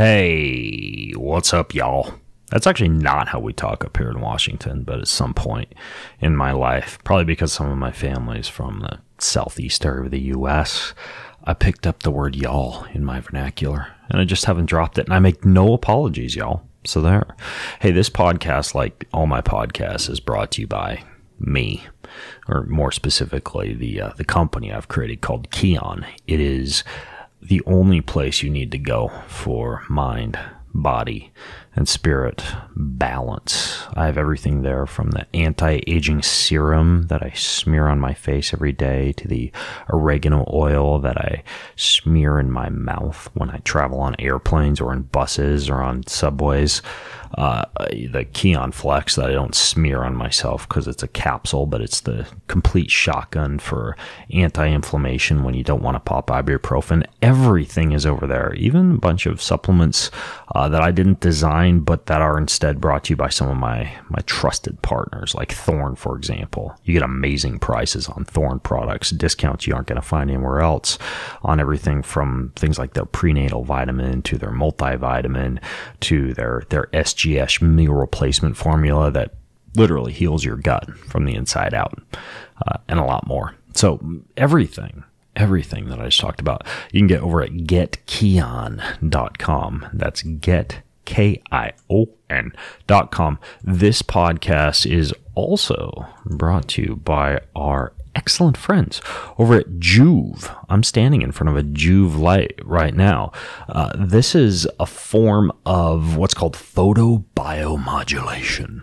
Hey, what's up, y'all? That's actually not how we talk up here in Washington, but at some point in my life, probably because some of my family's from the southeast area of the U.S., I picked up the word y'all in my vernacular, and I just haven't dropped it, and I make no apologies, y'all. So there. Hey, this podcast, like all my podcasts, is brought to you by me, or more specifically, the company I've created called Keon. It is the only place you need to go for mind, body, and spirit balance. I have everything there from the anti-aging serum that I smear on my face every day to the oregano oil that I smear in my mouth when I travel on airplanes or in buses or on subways. The Keon Flex that I don't smear on myself because it's a capsule, but it's the complete shotgun for anti-inflammation when you don't want to pop ibuprofen. Everything is over there, even a bunch of supplements that I didn't design, but that are instead brought to you by some of my trusted partners, like Thorne, for example. You get amazing prices on Thorne products, discounts you aren't going to find anywhere else on everything from things like their prenatal vitamin to their multivitamin to their SGS meal replacement formula that literally heals your gut from the inside out, and a lot more. So everything that I just talked about, you can get over at getkeon.com. That's getkion.com. This podcast is also brought to you by our excellent friends over at Joovv. I'm standing in front of a Joovv light right now. This is a form of what's called photobiomodulation.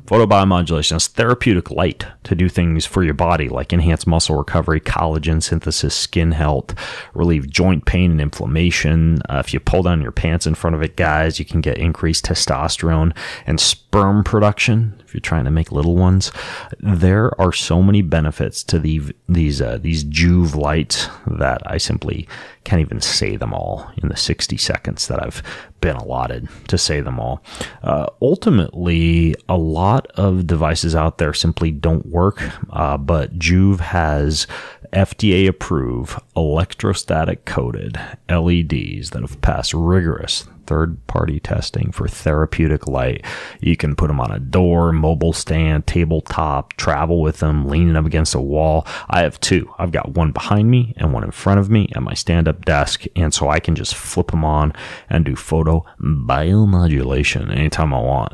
Photobiomodulation is therapeutic light to do things for your body like enhance muscle recovery, collagen synthesis, skin health, relieve joint pain and inflammation. If you pull down your pants in front of it, guys, you can get increased testosterone and sperm production if you're trying to make little ones. There are so many benefits to these Joovv lights that I simply can't even say them all in the 60 seconds that I've been allotted to say them all. Ultimately, a lot of devices out there simply don't work, but Joovv has FDA-approved electrostatic coated LEDs that have passed rigorous third-party testing for therapeutic light. You can put them on a door, mobile stand, tabletop, travel with them, leaning up against a wall. I have two. I've got one behind me and one in front of me at my stand-up desk, and so I can just flip them on and do photobiomodulation anytime I want.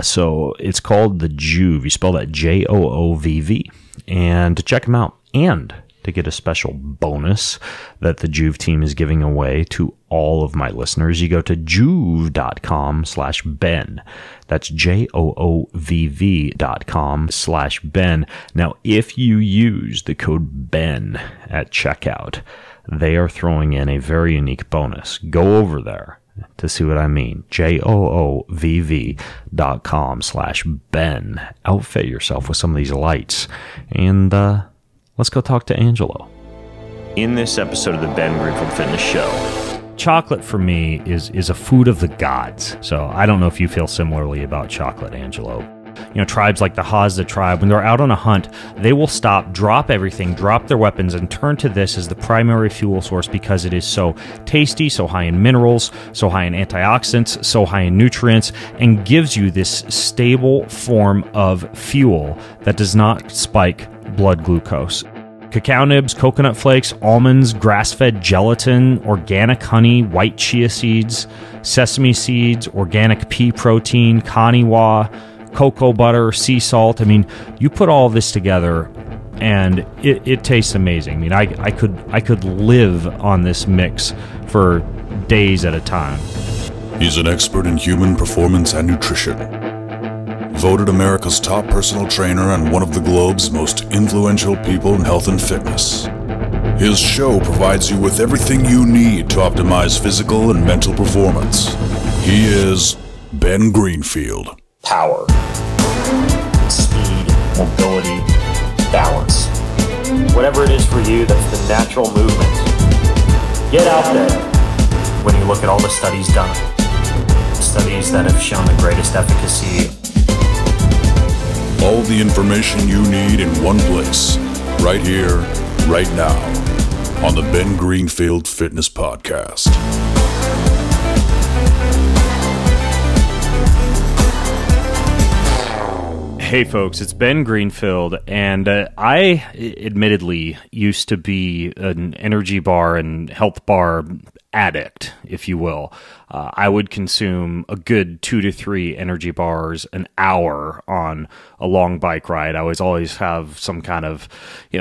So it's called the Joovv. You spell that Joovv. And to check them out and to get a special bonus that the Joovv team is giving away to all of my listeners, you go to joovv.com/Ben. That's joovv.com/Ben. Now, if you use the code BEN at checkout, they are throwing in a very unique bonus. Go over there to see what I mean. joovv.com/Ben. Outfit yourself with some of these lights. And, let's go talk to Angelo. In this episode of the Ben Greenfield Fitness Show, chocolate for me is a food of the gods. So I don't know if you feel similarly about chocolate, Angelo. You know, tribes like the Hotseat tribe, when they're out on a hunt, they will stop, drop everything, drop their weapons, and turn to this as the primary fuel source because it is so tasty, so high in minerals, so high in antioxidants, so high in nutrients, and gives you this stable form of fuel that does not spike blood glucose. Cacao nibs, coconut flakes, almonds, grass-fed gelatin, organic honey, white chia seeds, sesame seeds, organic pea protein, kaniwa, cocoa butter, sea salt. I mean, you put all this together and it tastes amazing. I mean, I could live on this mix for days at a time. He's an expert in human performance and nutrition. Voted America's top personal trainer and one of the globe's most influential people in health and fitness. His show provides you with everything you need to optimize physical and mental performance. He is Ben Greenfield. Power, speed, mobility, balance. Whatever it is for you, that's the natural movement. Get out there. When you look at all the studies done, studies that have shown the greatest efficacy. All the information you need in one place, right here, right now, on the Ben Greenfield Fitness Podcast. Hey folks, it's Ben Greenfield, and I admittedly used to be an energy bar and health bar addict, if you will. I would consume a good 2 to 3 energy bars an hour on a long bike ride. I would always have some kind of,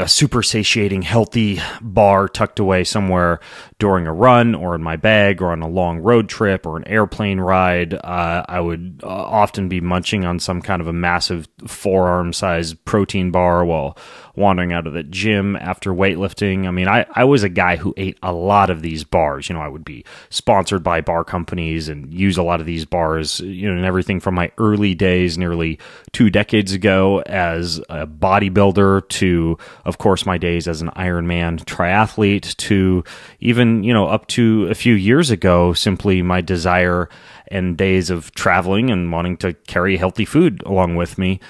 super satiating, healthy bar tucked away somewhere during a run or in my bag or on a long road trip or an airplane ride. I would often be munching on some kind of a massive forearm-sized protein bar while wandering out of the gym after weightlifting. I mean, I was a guy who ate a lot of these bars. I would be sponsored by bar companies and use a lot of these bars, and everything from my early days nearly 2 decades ago as a bodybuilder to, of course, my days as an Ironman triathlete to even, up to a few years ago, simply my desire and days of traveling and wanting to carry healthy food along with me.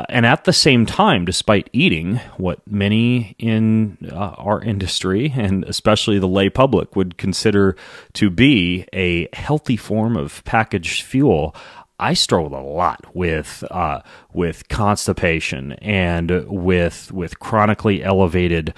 And at the same time, despite eating what many in our industry, and especially the lay public, would consider to be a healthy form of packaged fuel, I struggled a lot with constipation and with chronically elevated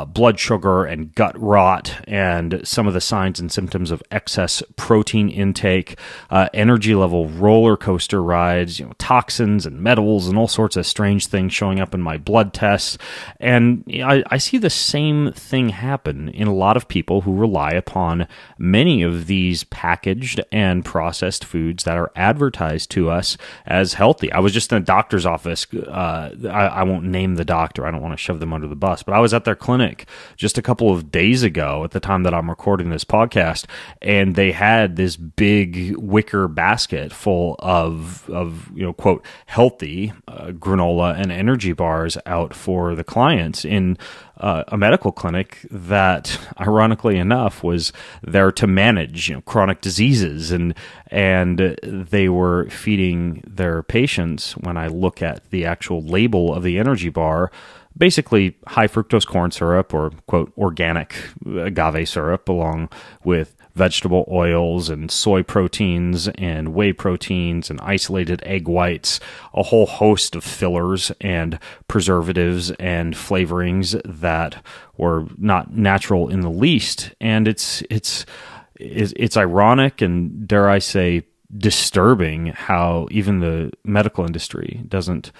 blood sugar and gut rot and some of the signs and symptoms of excess protein intake, energy level roller coaster rides, toxins and metals and all sorts of strange things showing up in my blood tests. And I see the same thing happen in a lot of people who rely upon many of these packaged and processed foods that are advertised to us as healthy. I was just in a doctor's office. I won't name the doctor. I don't want to shove them under the bus, but I was at their clinic just a couple of days ago at the time that I'm recording this podcast, and they had this big wicker basket full of quote, healthy granola and energy bars out for the clients in a medical clinic that, ironically enough, was there to manage chronic diseases, and they were feeding their patients, when I look at the actual label of the energy bar, basically high fructose corn syrup or, quote, organic agave syrup, along with vegetable oils and soy proteins and whey proteins and isolated egg whites, a whole host of fillers and preservatives and flavorings that were not natural in the least. And it's ironic and, dare I say, disturbing how even the medical industry doesn't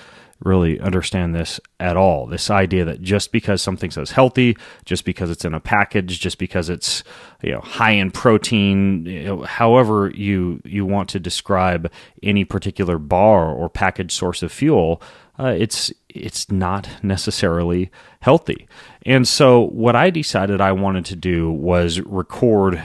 really understand this at all. This idea that just because something says healthy, just because it's in a package, just because it's high in protein, however you want to describe any particular bar or packaged source of fuel, it's not necessarily healthy. And so what I decided I wanted to do was record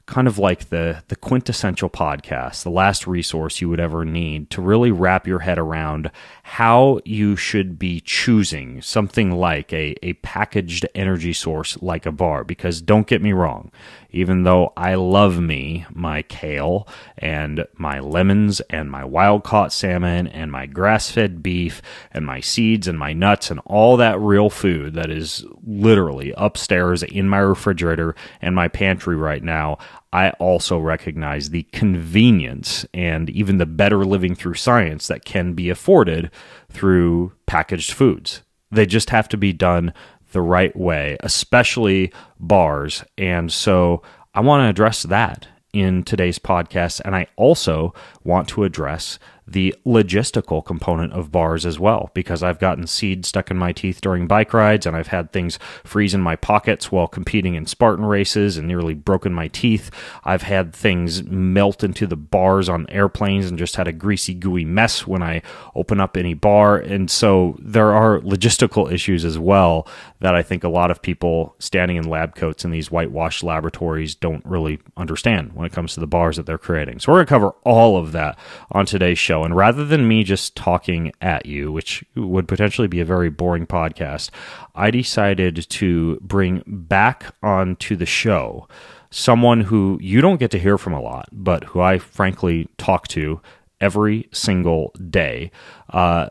kind of like the quintessential podcast, the last resource you would ever need to really wrap your head around how you should be choosing something like a packaged energy source like a bar. Because don't get me wrong, even though I love my kale and my lemons and my wild-caught salmon and my grass-fed beef and my seeds and my nuts and all that real food that is literally upstairs in my refrigerator and my pantry right now, I also recognize the convenience and even the better living through science that can be afforded through packaged foods. They just have to be done the right way, especially bars. And so I want to address that in today's podcast. And I also want to address the logistical component of bars as well, because I've gotten seeds stuck in my teeth during bike rides, and I've had things freeze in my pockets while competing in Spartan races and nearly broken my teeth. I've had things melt into the bars on airplanes and just had a greasy, gooey mess when I open up any bar. And so there are logistical issues as well that I think a lot of people standing in lab coats in these whitewashed laboratories don't really understand when it comes to the bars that they're creating. So we're going to cover all of that on today's show. And rather than me just talking at you, which would potentially be a very boring podcast, I decided to bring back onto the show someone who you don't get to hear from a lot, but who I frankly talk to every single day.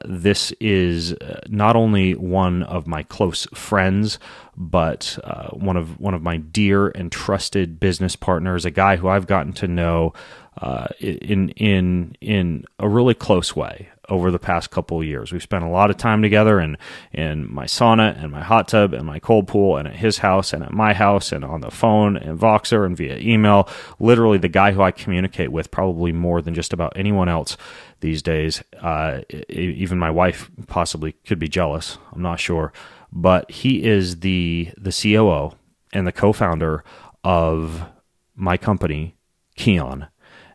This is not only one of my close friends, but one of my dear and trusted business partners, a guy who I've gotten to know in a really close way over the past couple of years. We've spent a lot of time together in my sauna and my hot tub and my cold pool and at his house and at my house and on the phone and Voxer and via email. Literally the guy who I communicate with probably more than just about anyone else these days. Even my wife possibly could be jealous. I'm not sure. But he is the COO and the co-founder of my company, Keon.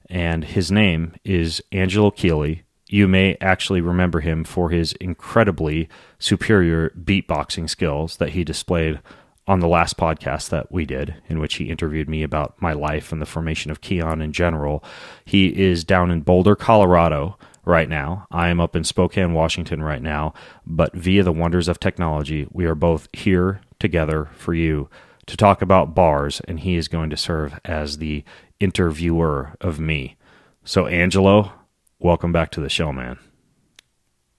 And his name is Angelo Keeley. You may actually remember him for his incredibly superior beatboxing skills that he displayed on the last podcast that we did, in which he interviewed me about my life and the formation of Keon in general. He is down in Boulder, Colorado right now. I am up in Spokane, Washington right now. But via the wonders of technology, we are both here together for you to talk about bars, and he is going to serve as the interviewer of me. So, Angelo, welcome back to the show, man.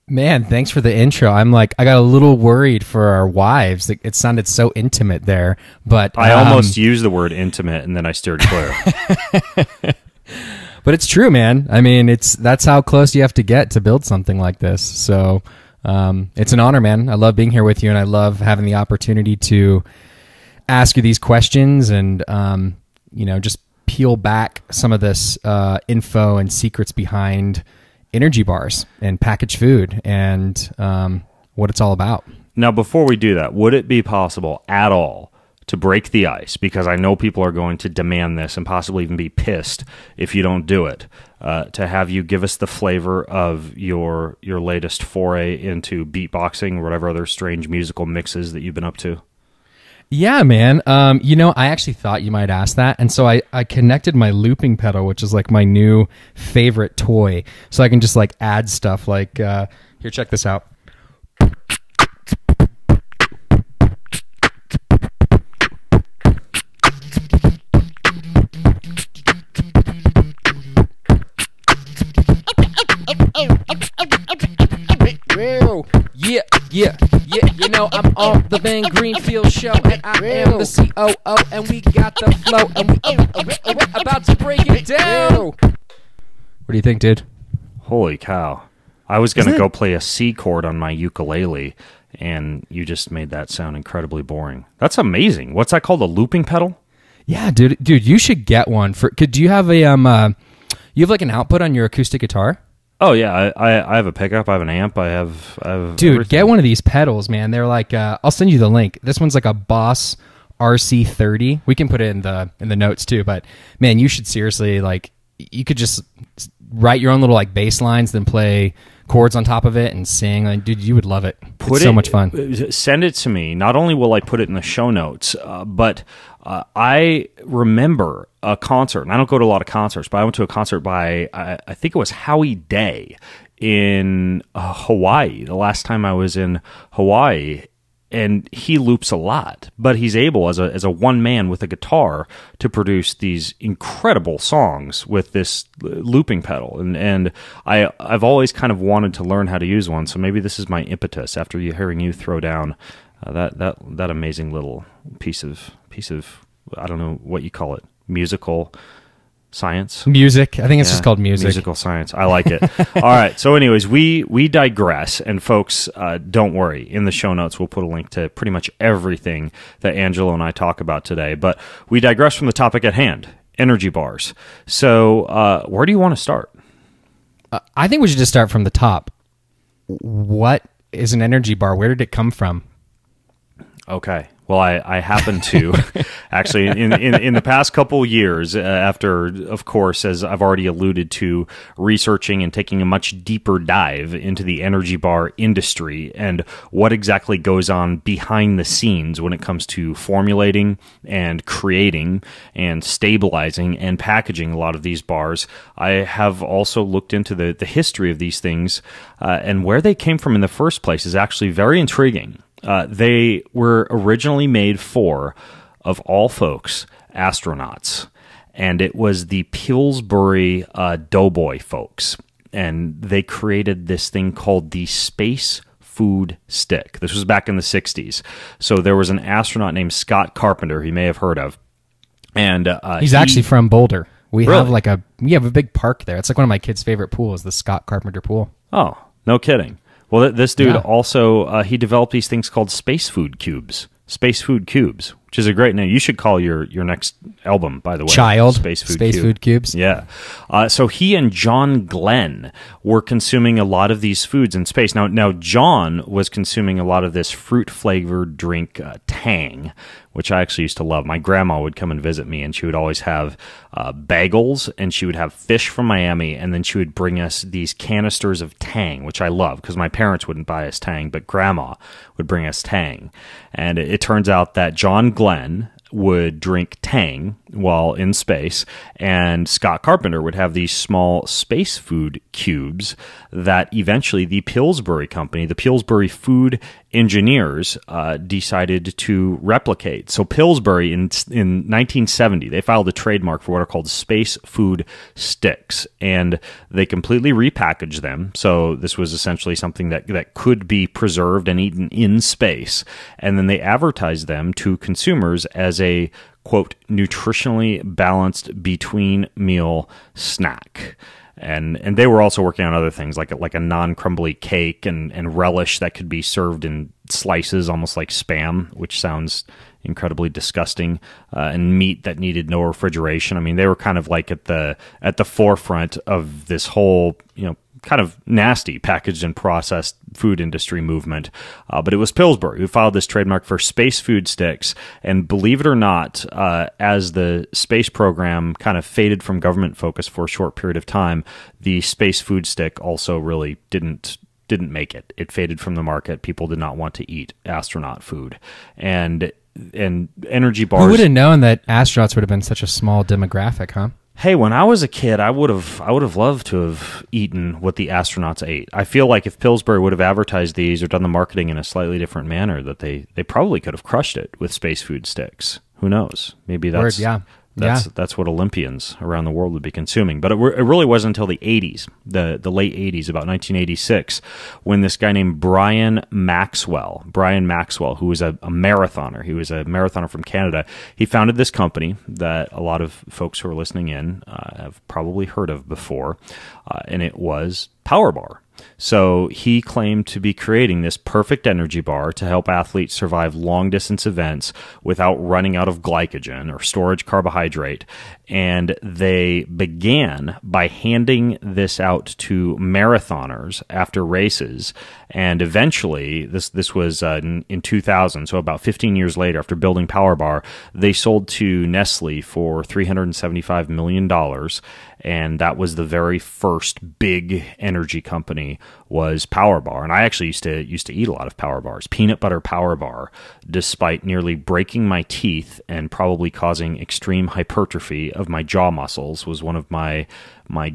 Man, thanks for the intro. I got a little worried for our wives. It sounded so intimate there, but I almost used the word intimate and then I steered clear. But it's true, man. I mean, that's how close you have to get to build something like this. So, it's an honor, man. I love being here with you, and I love having the opportunity to ask you these questions and, just peel back some of this info and secrets behind energy bars and packaged food and what it's all about. Now, before we do that, would it be possible at all to break the ice? Because I know people are going to demand this and possibly even be pissed if you don't do it, to have you give us the flavor of your latest foray into beatboxing or whatever other strange musical mixes that you've been up to. Yeah, man. I actually thought you might ask that. And so I connected my looping pedal, which is like my new favorite toy. So I can just like add stuff like, here, check this out. Yeah, I'm on the Van Greenfield show, and I am the COO, and we got the flow, and we about to break it down. What do you think, dude? Holy cow. I was going to go play a C chord on my ukulele, and you just made that sound incredibly boring. That's amazing. What's that called, a looping pedal? Yeah, dude, you should get one. Do you have you have like an output on your acoustic guitar? Oh, yeah, I have a pickup, I have an amp, I have Dude, everything. Get one of these pedals, man. They're like, I'll send you the link. This one's like a Boss RC30. We can put it in the notes too, but man, you should seriously, like, you could just write your own little like bass lines, then play chords on top of it and sing. Like, dude, you would love it. It's so much fun. Send it to me. Not only will I put it in the show notes, but I remember a concert, and I don't go to a lot of concerts, but I went to a concert by, I think it was Howie Day in Hawaii, the last time I was in Hawaii, and he loops a lot, but he's able, as a one man with a guitar, to produce these incredible songs with this looping pedal. And I've always kind of wanted to learn how to use one, so maybe this is my impetus after hearing you throw down that amazing little piece of I don't know what you call it, musical science. Music. I think it's just called music. Musical science. I like it. All right. So anyways, we digress. And folks, don't worry. In the show notes, we'll put a link to pretty much everything that Angelo and I talk about today. But we digress from the topic at hand, energy bars. So where do you want to start? I think we should just start from the top. What is an energy bar? Where did it come from? Okay. Well, I happen to actually in the past couple years, after, of course, as I've already alluded to, researching and taking a much deeper dive into the energy bar industry and what exactly goes on behind the scenes when it comes to formulating and creating and stabilizing and packaging a lot of these bars. I have also looked into the history of these things, and where they came from in the first place is actually very intriguing. They were originally made for, of all folks, astronauts. And it was the Pillsbury Doughboy folks. And they created this thing called the Space food stick. This was back in the 60s. So there was an astronaut named Scott Carpenter, you may have heard of. And he's actually from Boulder. We Really? have a big park there. It's like one of my kids' favorite pools, the Scott Carpenter pool. Oh, no kidding. Well, this dude Yeah. also, he developed these things called space food cubes. Space Food Cubes, which is a great name. You should call your next album, by the way. Child. Space Food Cubes. Yeah. So he and John Glenn were consuming a lot of these foods in space. Now John was consuming a lot of this fruit-flavored drink, Tang, which I actually used to love. My grandma would come and visit me, and she would always have bagels, and she would have fish from Miami, and then she would bring us these canisters of Tang, which I love because my parents wouldn't buy us Tang, but grandma would bring us Tang. And it turns out that John Glenn would drink Tang while in space, and Scott Carpenter would have these small space food cubes that eventually the Pillsbury company, the Pillsbury food engineers, decided to replicate. So Pillsbury in 1970, they filed a trademark for what are called space food sticks, and they completely repackaged them. So this was essentially something that could be preserved and eaten in space, and then they advertised them to consumers as a quote, nutritionally balanced between meal snack. And they were also working on other things like a non-crumbly cake and relish that could be served in slices, almost like Spam, which sounds incredibly disgusting, and meat that needed no refrigeration. I mean, they were kind of like at the forefront of this whole, kind of nasty packaged and processed food industry movement. But it was Pillsbury who filed this trademark for space food sticks. And believe it or not, as the space program kind of faded from government focus for a short period of time, the space food stick also really didn't make it. It faded from the market. People did not want to eat astronaut food. And energy bars. Who would have known that astronauts would have been such a small demographic, huh? Hey, when I was a kid, I would have loved to have eaten what the astronauts ate. I feel like if Pillsbury would have advertised these or done the marketing in a slightly different manner, that they probably could have crushed it with space food sticks. Who knows? Maybe that's that's what Olympians around the world would be consuming. But it really wasn't until the 80s, the late 80s, about 1986, when this guy named Brian Maxwell, who was a marathoner, he was a marathoner from Canada, he founded this company that a lot of folks who are listening in have probably heard of before, and it was PowerBar. So he claimed to be creating this perfect energy bar to help athletes survive long-distance events without running out of glycogen or storage carbohydrate. And they began by handing this out to marathoners after races. And eventually, this was in 2000, so about 15 years later, after building PowerBar, they sold to Nestle for $375 million. And that was the very first big energy company, was PowerBar. And I actually used to eat a lot of PowerBars, peanut butter PowerBar, despite nearly breaking my teeth and probably causing extreme hypertrophy of my jaw muscles, was one of my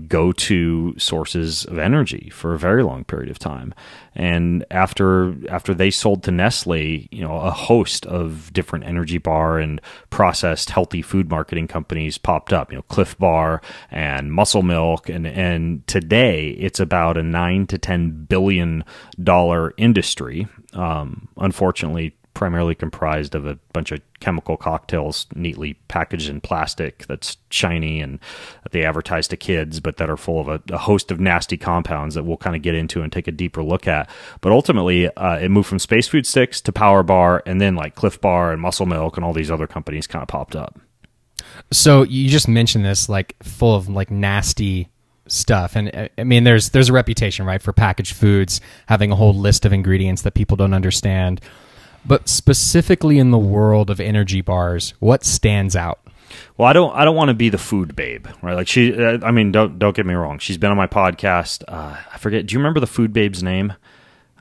go-to sources of energy for a very long period of time. And after they sold to Nestle, a host of different energy bar and processed healthy food marketing companies popped up, Cliff Bar and Muscle Milk, and today it's about a $9 to $10 billion industry. Unfortunately, primarily comprised of a bunch of chemical cocktails neatly packaged in plastic that's shiny and that they advertise to kids, but that are full of a host of nasty compounds that we'll kind of get into and take a deeper look at. But ultimately, it moved from space food sticks to PowerBar, and then like Cliff Bar and Muscle Milk and all these other companies kind of popped up. So you just mentioned this, like full of like nasty stuff, and I mean there's a reputation, right, for packaged foods having a whole list of ingredients that people don't understand. But specifically in the world of energy bars, what stands out? Well, I don't want to be the food babe, right? Like don't get me wrong. She's been on my podcast. I forget. Do you remember the food babe's name?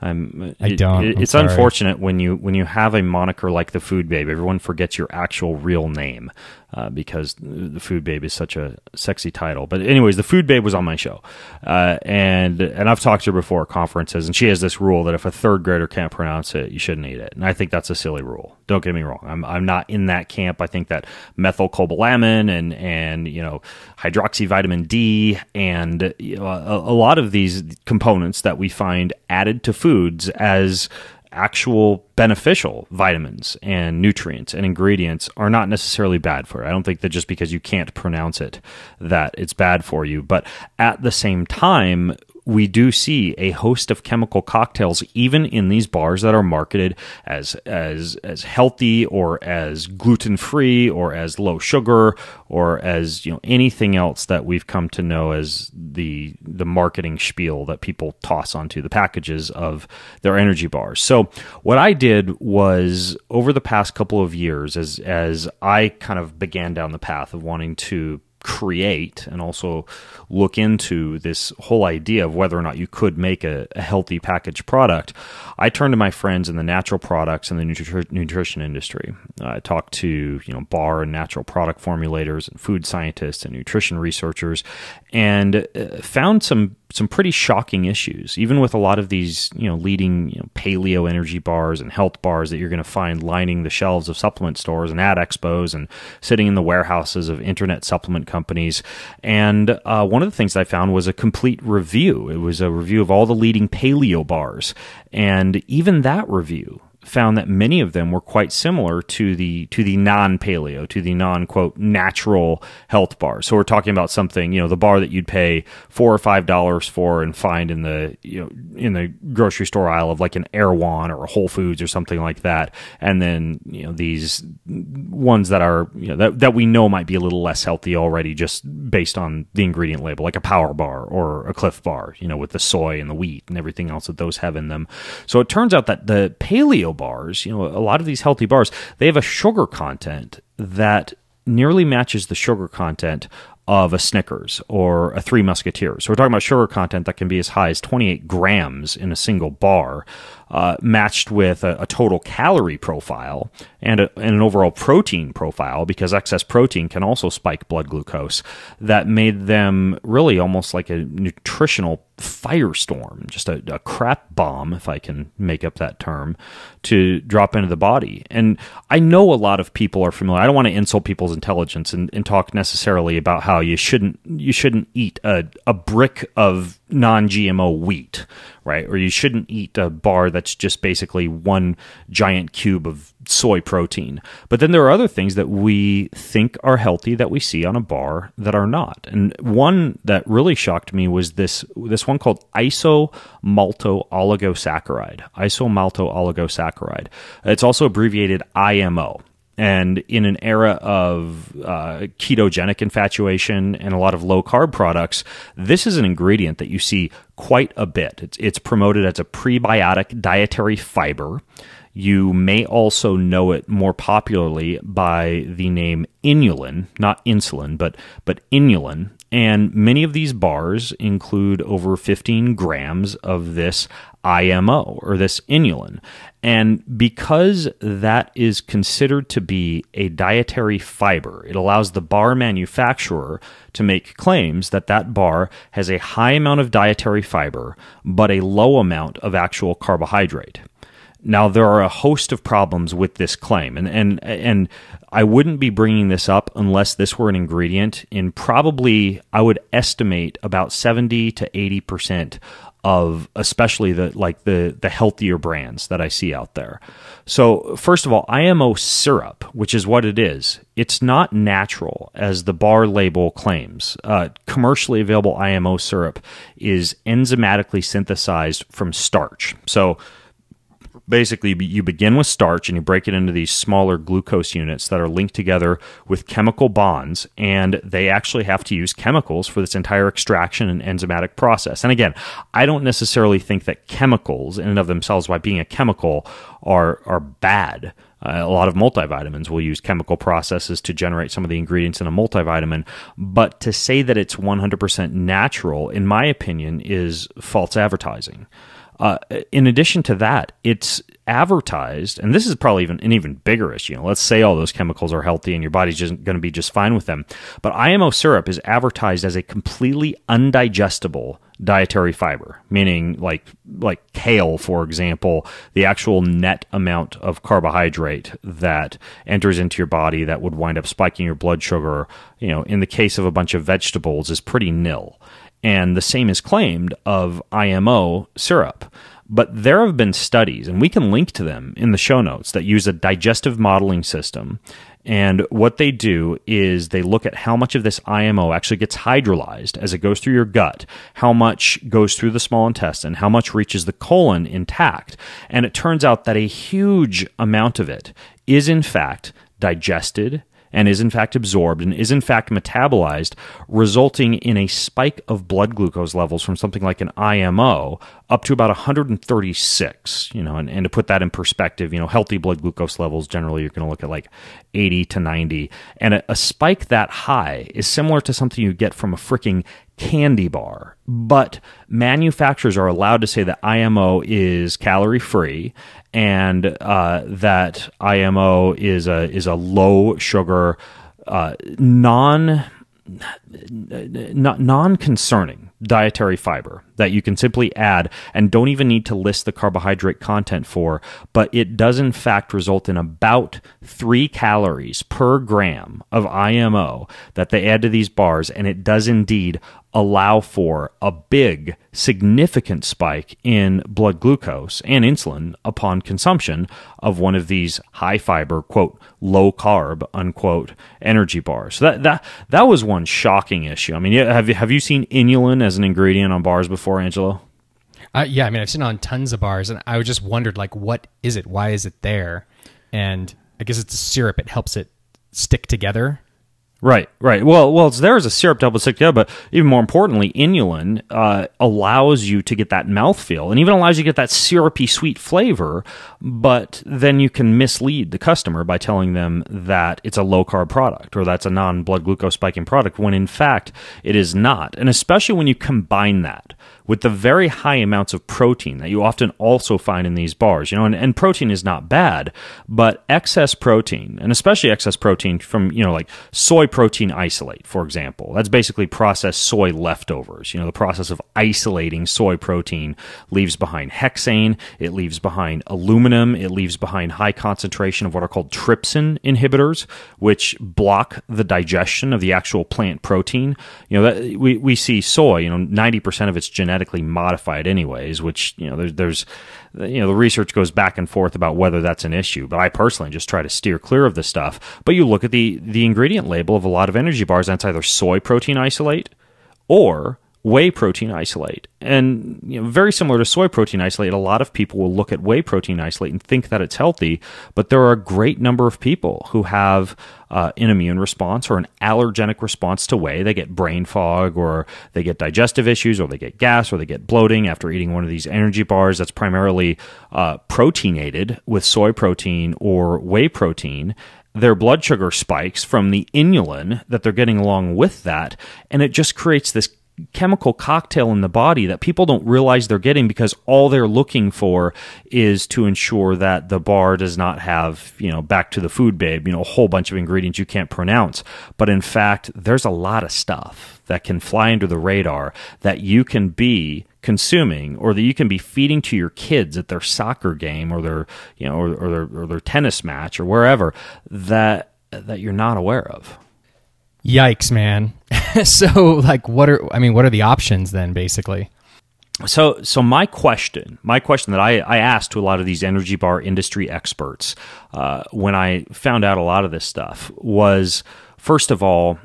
I don't. It's unfortunate when you have a moniker like the food babe, everyone forgets your actual real name. because the Food Babe is such a sexy title. But anyways, the Food Babe was on my show, and I've talked to her before at conferences, and she has this rule that if a third grader can't pronounce it, you shouldn't eat it. And I think that's a silly rule. Don't get me wrong. I'm not in that camp. I think that methylcobalamin and hydroxyvitamin D and a lot of these components that we find added to foods as actual beneficial vitamins and nutrients and ingredients are not necessarily bad for it. I don't think that just because you can't pronounce it that it's bad for you. But at the same time, we do see a host of chemical cocktails, even in these bars that are marketed as healthy or as gluten-free or as low sugar or as anything else that we've come to know as the marketing spiel that people toss onto the packages of their energy bars. So what I did was, over the past couple of years, as I kind of began down the path of wanting to create and also look into this whole idea of whether or not you could make a healthy packaged product, I turned to my friends in the natural products and the nutrition industry. I talked to bar and natural product formulators and food scientists and nutrition researchers, and found some pretty shocking issues, even with a lot of these leading paleo energy bars and health bars that you're going to find lining the shelves of supplement stores and ad expos and sitting in the warehouses of internet supplement companies. And one of the things I found was a complete review. It was a review of all the leading paleo bars, and even that review found that many of them were quite similar to the non-paleo, to the non-quote natural health bar. So we're talking about something, the bar that you'd pay $4 or $5 for and find in the grocery store aisle of like an Erewhon or a Whole Foods or something like that. And then these ones that are that we know might be a little less healthy already, just based on the ingredient label, like a Power Bar or a Cliff Bar, with the soy and the wheat and everything else that those have in them. So it turns out that the paleo bars, a lot of these healthy bars, they have a sugar content that nearly matches the sugar content of a Snickers or a Three Musketeers. So we're talking about sugar content that can be as high as 28 grams in a single bar, matched with a total calorie profile and an overall protein profile, because excess protein can also spike blood glucose, that made them really almost like a nutritional firestorm, just a crap bomb, if I can make up that term, to drop into the body. And I know a lot of people are familiar. I don't want to insult people's intelligence and talk necessarily about how you shouldn't eat a brick of non-GMO wheat, right? Or you shouldn't eat a bar that's just basically one giant cube of soy protein. But then there are other things that we think are healthy that we see on a bar that are not. And one that really shocked me was this one called isomaltooligosaccharides. Isomaltooligosaccharides. It's also abbreviated IMO. And in an era of ketogenic infatuation and a lot of low-carb products, this is an ingredient that you see quite a bit. It's promoted as a prebiotic dietary fiber. You may also know it more popularly by the name inulin, not insulin, but inulin. And many of these bars include over 15 grams of this IMO, or this inulin. And because that is considered to be a dietary fiber, it allows the bar manufacturer to make claims that that bar has a high amount of dietary fiber, but a low amount of actual carbohydrate. Now, there are a host of problems with this claim, and I wouldn't be bringing this up unless this were an ingredient in probably, I would estimate, about 70 to 80% of especially the healthier brands that I see out there. So first of all, IMO syrup, which is what it is, it's not natural as the bar label claims. Commercially available IMO syrup is enzymatically synthesized from starch. So basically, you begin with starch and you break it into these smaller glucose units that are linked together with chemical bonds, and they actually have to use chemicals for this entire extraction and enzymatic process. And again, I don't necessarily think that chemicals in and of themselves, by being a chemical, are bad. A lot of multivitamins will use chemical processes to generate some of the ingredients in a multivitamin, but to say that it's 100% natural, in my opinion, is false advertising. in addition to that, it's advertised, and this is probably even an even bigger issue. Let's say all those chemicals are healthy and your body's just going to be just fine with them. But IMO syrup is advertised as a completely undigestible dietary fiber, meaning like kale, for example, the actual net amount of carbohydrate that enters into your body that would wind up spiking your blood sugar, in the case of a bunch of vegetables, is pretty nil. And the same is claimed of IMO syrup. But there have been studies, and we can link to them in the show notes, that use a digestive modeling system. And what they do is they look at how much of this IMO actually gets hydrolyzed as it goes through your gut, how much goes through the small intestine, how much reaches the colon intact. And it turns out that a huge amount of it is in fact digested and is in fact absorbed and is in fact metabolized, resulting in a spike of blood glucose levels from something like an IMO up to about 136, and to put that in perspective, healthy blood glucose levels, generally you're going to look at like 80 to 90. And a spike that high is similar to something you get from a freaking candy bar. But manufacturers are allowed to say that IMO is calorie free and that IMO is a low sugar, non-concerning dietary fiber that you can simply add and don't even need to list the carbohydrate content for, but it does in fact result in about 3 calories per gram of IMO that they add to these bars, and it does indeed allow for a big, significant spike in blood glucose and insulin upon consumption of one of these high fiber, quote, low carb, unquote, energy bars. So that was one shocking issue. I mean, have you seen inulin as an ingredient on bars before, Angelo? Yeah, I mean, I've seen it on tons of bars, and I just wondered, like, what is it? Why is it there? And I guess it's a syrup. It helps it stick together. Right. Well, it's there as a syrup to help it stick together, but even more importantly, inulin allows you to get that mouthfeel and even allows you to get that syrupy sweet flavor, but then you can mislead the customer by telling them that it's a low-carb product or that's a non-blood glucose spiking product when in fact it is not. And especially when you combine that with the very high amounts of protein that you often also find in these bars, and protein is not bad, but excess protein, and especially excess protein from, like soy protein isolate, for example. That's basically processed soy leftovers. The process of isolating soy protein leaves behind hexane, it leaves behind aluminum, it leaves behind high concentration of what are called trypsin inhibitors, which block the digestion of the actual plant protein. We see soy, 90% of it's genetically modified anyways, which, there's the research goes back and forth about whether that's an issue, but I personally just try to steer clear of this stuff. But you look at the ingredient label of a lot of energy bars, and it's either soy protein isolate or whey protein isolate. And very similar to soy protein isolate, a lot of people will look at whey protein isolate and think that it's healthy, but there are a great number of people who have an immune response or an allergenic response to whey. They get brain fog, or they get digestive issues, or they get gas, or they get bloating after eating one of these energy bars that's primarily proteinated with soy protein or whey protein. Their blood sugar spikes from the inulin that they're getting along with that, and it just creates this chemical cocktail in the body that people don't realize they're getting, because all they're looking for is to ensure that the bar does not have, back to the food babe, a whole bunch of ingredients you can't pronounce. But in fact, there's a lot of stuff that can fly under the radar that you can be consuming, or that you can be feeding to your kids at their soccer game or their, or their tennis match or wherever, that you're not aware of. Yikes, man. So, like, what are the options then, basically? So my question that I asked to a lot of these energy bar industry experts when I found out a lot of this stuff was, first of all,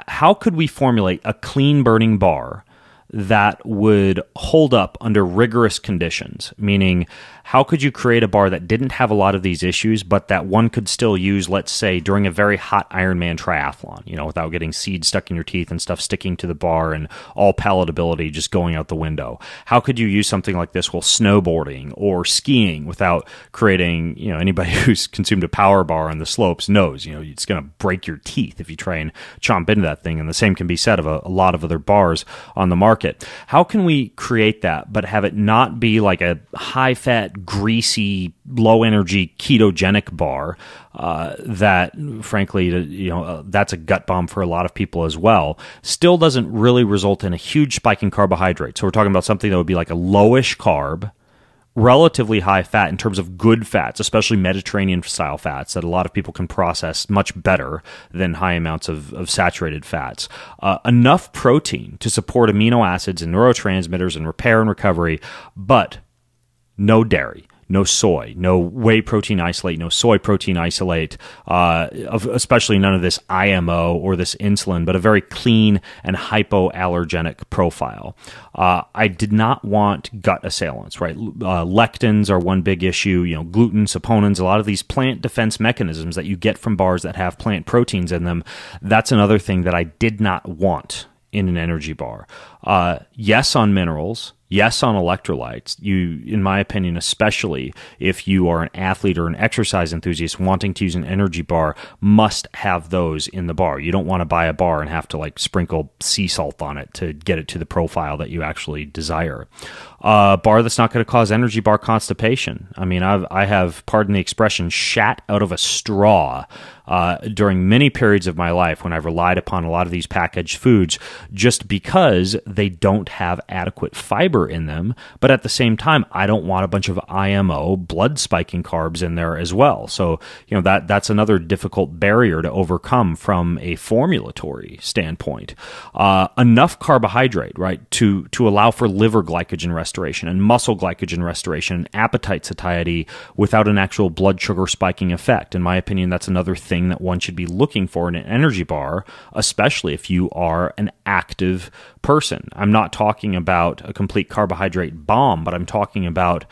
how could we formulate a clean burning bar that would hold up under rigorous conditions? Meaning, how could you create a bar that didn't have a lot of these issues, but that one could still use, let's say, during a very hot Ironman triathlon, without getting seeds stuck in your teeth and stuff sticking to the bar and all palatability just going out the window? How could you use something like this while snowboarding or skiing without creating, anybody who's consumed a power bar on the slopes knows, it's going to break your teeth if you try and chomp into that thing. And the same can be said of a lot of other bars on the market. market. How can we create that, but have it not be like a high-fat, greasy, low-energy ketogenic bar that, frankly, that's a gut bomb for a lot of people as well. Still doesn't really result in a huge spike in carbohydrates. So we're talking about something that would be like a lowish carb, relatively high fat in terms of good fats, especially Mediterranean style fats that a lot of people can process much better than high amounts of saturated fats. Enough protein to support amino acids and neurotransmitters and repair and recovery, but no dairy, no soy, no whey protein isolate, no soy protein isolate, especially none of this IMO or this insulin, but a very clean and hypoallergenic profile. I did not want gut assailants, right? Lectins are one big issue, gluten, saponins, a lot of these plant defense mechanisms that you get from bars that have plant proteins in them. That's another thing that I did not want in an energy bar. Yes on minerals. Yes, on electrolytes. You, in my opinion, especially if you are an athlete or an exercise enthusiast wanting to use an energy bar, must have those in the bar. You don't want to buy a bar and have to sprinkle sea salt on it to get it to the profile that you actually desire. Bar that's not going to cause energy bar constipation. I mean, I have, pardon the expression, shat out of a straw during many periods of my life when I've relied upon a lot of these packaged foods just because they don't have adequate fiber in them, but at the same time, I don't want a bunch of IMO, blood spiking carbs in there as well. So, that's another difficult barrier to overcome from a formulatory standpoint. Enough carbohydrate, right, to allow for liver glycogen restoration and muscle glycogen restoration and appetite satiety without an actual blood sugar spiking effect. In my opinion, that's another thing that one should be looking for in an energy bar, especially if you are an active person. I'm not talking about a complete carbohydrate bomb, but I'm talking about,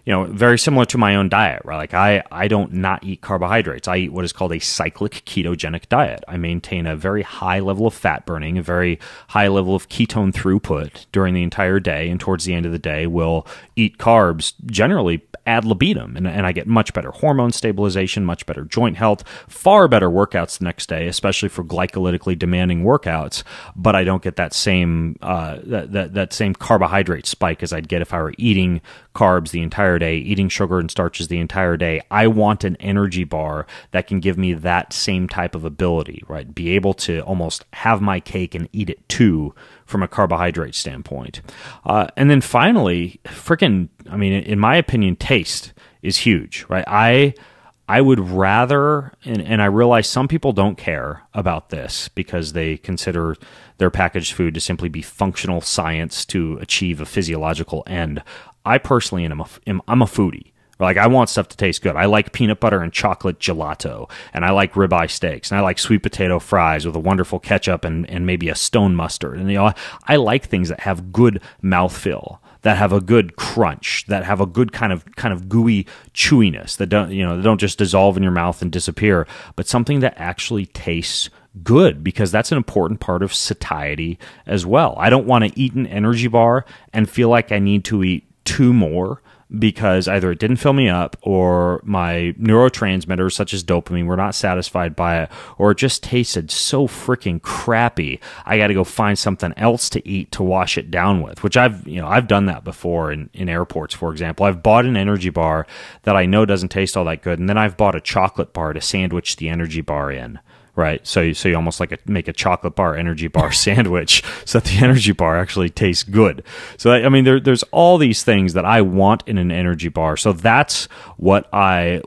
very similar to my own diet, right? Like I don't not eat carbohydrates. I eat what is called a cyclic ketogenic diet. I maintain a very high level of fat burning, a very high level of ketone throughput during the entire day, and towards the end of the day, will eat carbs generally ad libitum, and I get much better hormone stabilization, much better joint health, far better workouts the next day, especially for glycolytically demanding workouts. But I don't get that same that same carbohydrate spike as I'd get if I were eating carbs the entire day, eating sugar and starches the entire day. I want an energy bar that can give me that same type of ability, right? Be able to almost have my cake and eat it too from a carbohydrate standpoint. And then finally, in my opinion, taste is huge, right? I would rather, and I realize some people don't care about this because they consider their packaged food to simply be functional science to achieve a physiological end. I personally I'm a foodie. Like, I want stuff to taste good. I like peanut butter and chocolate gelato, and I like ribeye steaks, and I like sweet potato fries with a wonderful ketchup and maybe a stone mustard. And I like things that have good mouthfeel, that have a good crunch, that have a good kind of gooey chewiness, that don't just dissolve in your mouth and disappear, but something that actually tastes good, because that's an important part of satiety as well. I don't want to eat an energy bar and feel like I need to eat two more because either it didn't fill me up or my neurotransmitters such as dopamine were not satisfied by it, or it just tasted so freaking crappy. I got to go find something else to eat to wash it down with, which I've done that before in airports, for example. I've bought an energy bar that I know doesn't taste all that good, and then I've bought a chocolate bar to sandwich the energy bar in. Right, so you almost make a chocolate bar energy bar sandwich so that the energy bar actually tastes good. So there's all these things that I want in an energy bar. So that's what I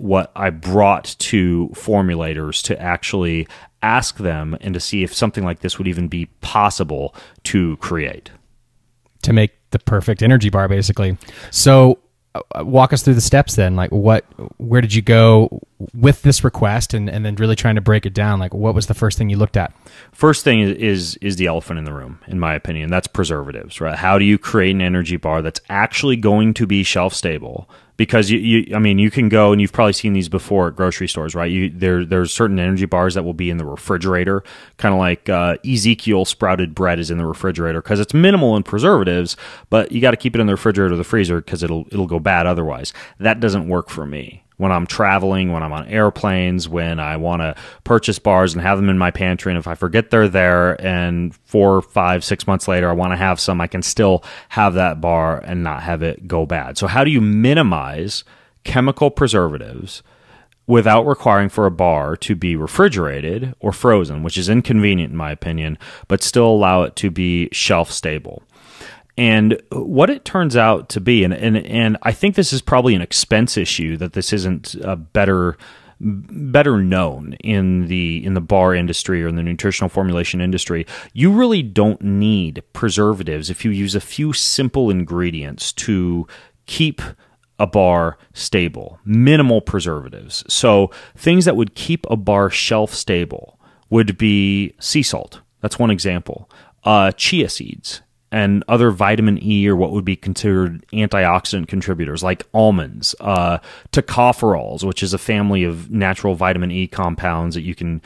brought to formulators to actually ask them and to see if something like this would even be possible to create. To make the perfect energy bar, basically. So walk us through the steps then. Like, where did you go with this request, and then really trying to break it down? Like, what was the first thing you looked at? First thing is the elephant in the room, in my opinion. That's preservatives, right? How do you create an energy bar that's actually going to be shelf stable? Because you can go, and you've probably seen these before at grocery stores, right? There's certain energy bars that will be in the refrigerator, kind of like Ezekiel sprouted bread is in the refrigerator because it's minimal in preservatives, but you got to keep it in the refrigerator or the freezer because it'll go bad otherwise. That doesn't work for me. when I'm traveling, when I'm on airplanes, when I want to purchase bars and have them in my pantry. And if I forget they're there and 4, 5, 6 months later I want to have some, I can still have that bar and not have it go bad. So how do you minimize chemical preservatives without requiring for a bar to be refrigerated or frozen, which is inconvenient in my opinion, but still allow it to be shelf stable? And what it turns out to be, and I think this is probably an expense issue, that this isn't better known in the bar industry or in the nutritional formulation industry. You really don't need preservatives if you use a few simple ingredients to keep a bar stable. Minimal preservatives. So things that would keep a bar shelf stable would be sea salt. That's one example. Chia seeds and other vitamin E or what would be considered antioxidant contributors like almonds, tocopherols, which is a family of natural vitamin E compounds that you can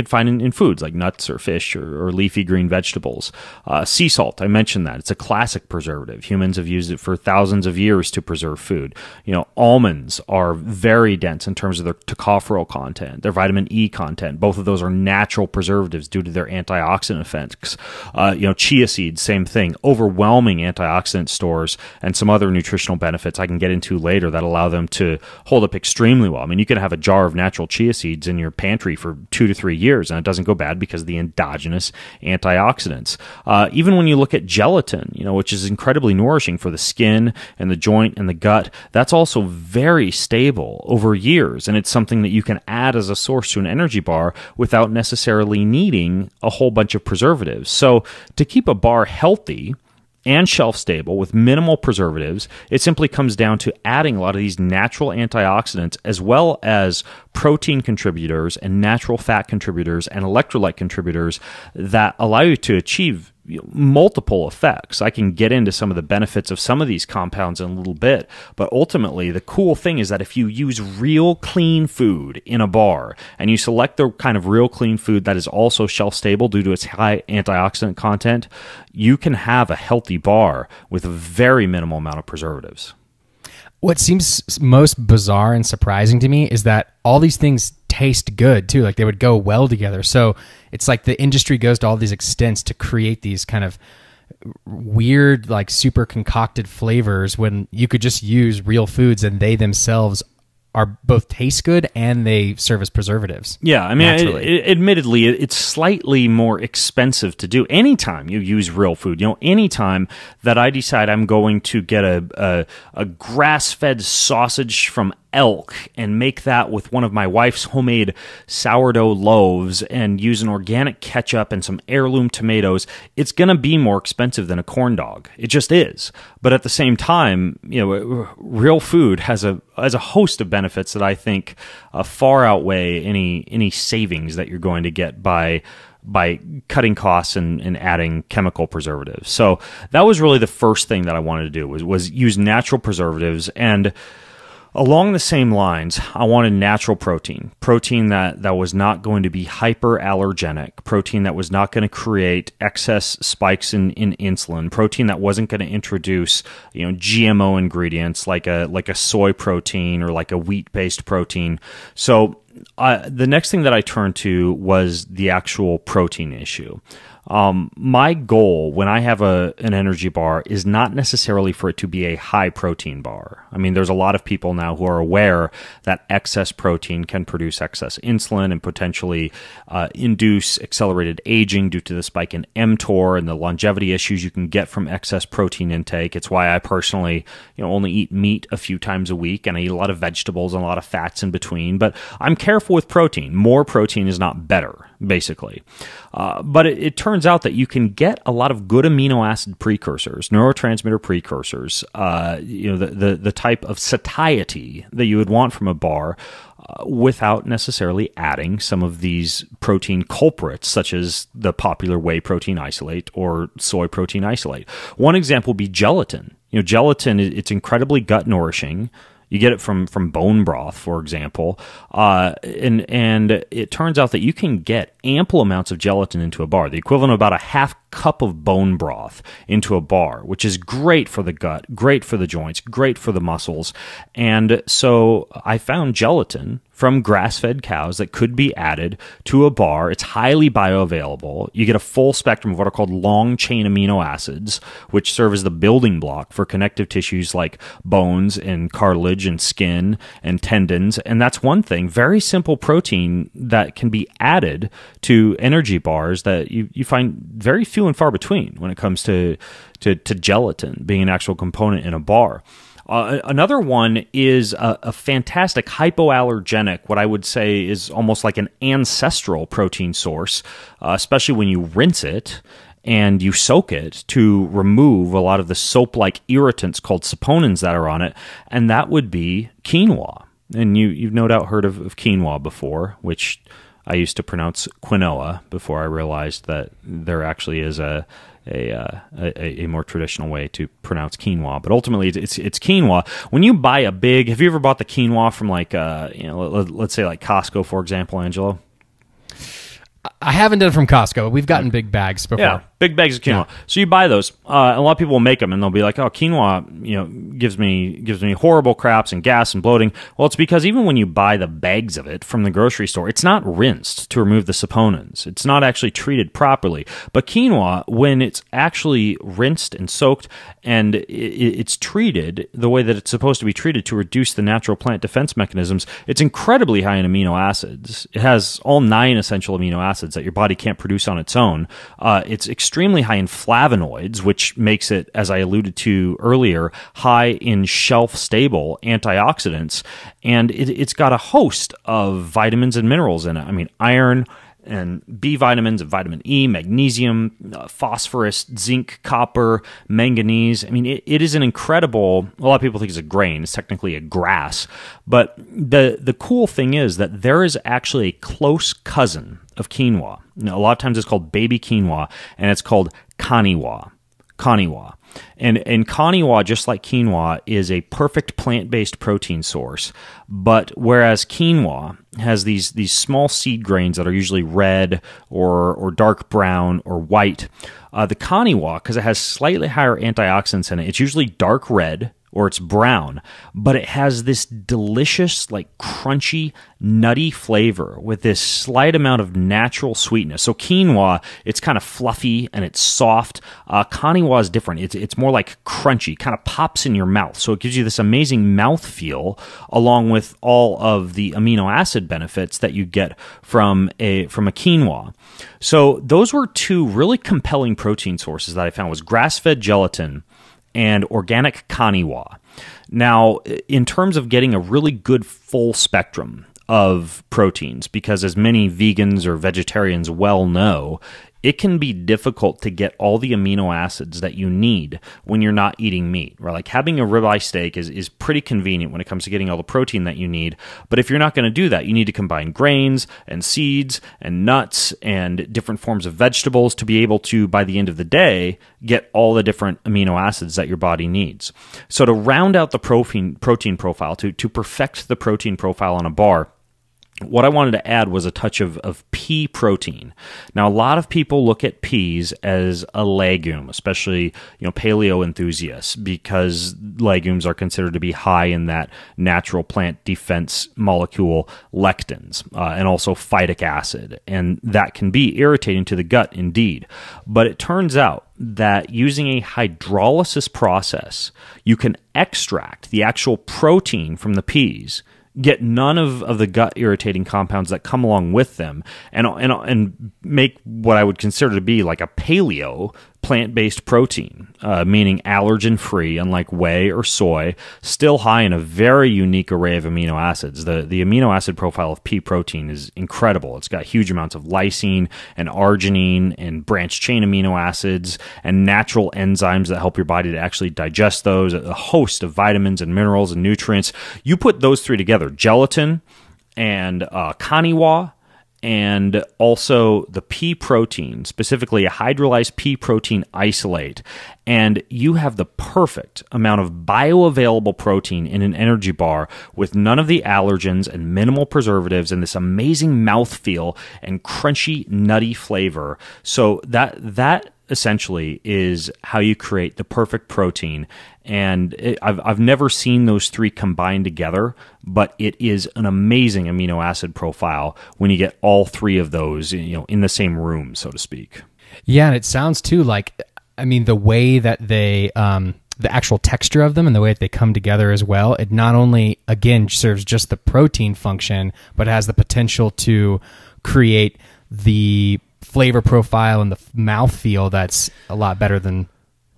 find in foods like nuts or fish or leafy green vegetables. Sea salt, I mentioned that. It's a classic preservative. Humans have used it for thousands of years to preserve food. Almonds are very dense in terms of their tocopherol content, their vitamin E content. Both of those are natural preservatives due to their antioxidant effects. Chia seeds, same thing. Overwhelming antioxidant stores and some other nutritional benefits I can get into later that allow them to hold up extremely well. I mean, you can have a jar of natural chia seeds in your pantry for 2 to 3 years and it doesn't go bad because of the endogenous antioxidants. Even when you look at gelatin, which is incredibly nourishing for the skin and the joint and the gut, that's also very stable over years, and it's something that you can add as a source to an energy bar without necessarily needing a whole bunch of preservatives. So to keep a bar healthy and shelf stable with minimal preservatives, it simply comes down to adding a lot of these natural antioxidants as well as protein contributors and natural fat contributors and electrolyte contributors that allow you to achieve multiple effects. I can get into some of the benefits of some of these compounds in a little bit, but ultimately the cool thing is that if you use real clean food in a bar and you select the kind of real clean food that is also shelf stable due to its high antioxidant content, you can have a healthy bar with a very minimal amount of preservatives. What seems most bizarre and surprising to me is that all these things taste good too. Like they would go well together. So it's like the industry goes to all these extents to create these kind of weird, like super concocted flavors when you could just use real foods and they themselves are both taste good and they serve as preservatives. Yeah, I mean, admittedly, it's slightly more expensive to do. Anytime you use real food, anytime that I decide I'm going to get a grass-fed sausage from elk and make that with one of my wife's homemade sourdough loaves and use an organic ketchup and some heirloom tomatoes, it's going to be more expensive than a corn dog. It just is. But at the same time, real food has a host of benefits that I think far outweigh any savings that you're going to get by cutting costs and adding chemical preservatives. So that was really the first thing that I wanted to do was use natural preservatives. And along the same lines, I wanted natural protein that was not going to be hyperallergenic, protein that was not going to create excess spikes in insulin, protein that wasn't going to introduce GMO ingredients like a soy protein or like a wheat-based protein. So the next thing that I turned to was the actual protein issue. My goal when I have an energy bar is not necessarily for it to be a high protein bar. I mean, there's a lot of people now who are aware that excess protein can produce excess insulin and potentially induce accelerated aging due to the spike in mTOR and the longevity issues you can get from excess protein intake. It's why I personally, only eat meat a few times a week and I eat a lot of vegetables and a lot of fats in between. But I'm careful with protein. More protein is not better, basically. But it turns out that you can get a lot of good amino acid precursors, neurotransmitter precursors, the type of satiety that you would want from a bar without necessarily adding some of these protein culprits, such as the popular whey protein isolate or soy protein isolate. One example would be gelatin. Gelatin, it's incredibly gut nourishing. You get it from bone broth, for example, and it turns out that you can get ample amounts of gelatin into a bar, the equivalent of about a half cup of bone broth into a bar, which is great for the gut, great for the joints, great for the muscles. And so I found gelatin from grass-fed cows that could be added to a bar. It's highly bioavailable. You get a full spectrum of what are called long-chain amino acids, which serve as the building block for connective tissues like bones and cartilage and skin and tendons. And that's one thing, very simple protein that can be added to energy bars that you find very few and far between when it comes to gelatin being an actual component in a bar. Another one is a fantastic hypoallergenic, what I would say is almost like an ancestral protein source, especially when you rinse it and you soak it to remove a lot of the soap-like irritants called saponins that are on it, and that would be quinoa. And you've no doubt heard of quinoa before, which I used to pronounce quinoa before I realized that there actually is a more traditional way to pronounce quinoa, but ultimately it's quinoa. When you buy have you ever bought the quinoa from like let's say like Costco, for example, Angelo? I haven't done it from Costco, but we've gotten big bags before. Yeah, big bags of quinoa. Yeah. So you buy those. A lot of people will make them, and they'll be like, "Oh, quinoa, gives me horrible craps and gas and bloating." Well, it's because even when you buy the bags of it from the grocery store, it's not rinsed to remove the saponins. It's not actually treated properly. But quinoa, when it's actually rinsed and soaked, and it's treated the way that it's supposed to be treated to reduce the natural plant defense mechanisms, it's incredibly high in amino acids. It has all 9 essential amino acids that your body can't produce on its own. It's extremely high in flavonoids, which makes it, as I alluded to earlier, high in shelf-stable antioxidants, and it's got a host of vitamins and minerals in it. I mean, iron and B vitamins and vitamin E, magnesium, phosphorus, zinc, copper, manganese. I mean, it is an incredible, a lot of people think it's a grain. It's technically a grass. But the cool thing is that there is actually a close cousin of quinoa. Now, a lot of times it's called baby quinoa, and it's called kaniwa. And kaniwa, just like quinoa, is a perfect plant-based protein source. But whereas quinoa has these small seed grains that are usually red or dark brown or white, the kaniwa, because it has slightly higher antioxidants in it, it's usually dark red or it's brown, but it has this delicious, like crunchy, nutty flavor with this slight amount of natural sweetness. So quinoa, it's kind of fluffy and it's soft. Kaniwa is different. It's more like crunchy, kind of pops in your mouth. So it gives you this amazing mouthfeel along with all of the amino acid benefits that you get from a quinoa. So those were 2 really compelling protein sources that I found, was grass-fed gelatin and organic kaniwa. Now, in terms of getting a really good full spectrum of proteins, because as many vegans or vegetarians well know, it can be difficult to get all the amino acids that you need when you're not eating meat, right? Like having a ribeye steak is pretty convenient when it comes to getting all the protein that you need. But if you're not going to do that, you need to combine grains and seeds and nuts and different forms of vegetables to be able to, by the end of the day, get all the different amino acids that your body needs. So to round out the protein profile, to perfect the protein profile on a bar, what I wanted to add was a touch of pea protein. Now, a lot of people look at peas as a legume, especially paleo enthusiasts, because legumes are considered to be high in that natural plant defense molecule lectins and also phytic acid, and that can be irritating to the gut indeed. But it turns out that using a hydrolysis process, you can extract the actual protein from the peas, get none of the gut irritating compounds that come along with them, and make what I would consider to be like a paleo plant-based protein, meaning allergen-free, unlike whey or soy, still high in a very unique array of amino acids. The amino acid profile of pea protein is incredible. It's got huge amounts of lysine and arginine and branched-chain amino acids and natural enzymes that help your body to actually digest those, a host of vitamins and minerals and nutrients. You put those 3 together, gelatin and kaniwa, and also the pea protein, specifically a hydrolyzed pea protein isolate, and you have the perfect amount of bioavailable protein in an energy bar with none of the allergens and minimal preservatives and this amazing mouthfeel and crunchy, nutty flavor. So that essentially is how you create the perfect protein. And I've never seen those three combined together, but it is an amazing amino acid profile when you get all three of those, in the same room, so to speak. Yeah, and it sounds too like, the way that they, the actual texture of them and the way that they come together as well, it not only, again, serves just the protein function, but has the potential to create the flavor profile and the mouthfeel that's a lot better than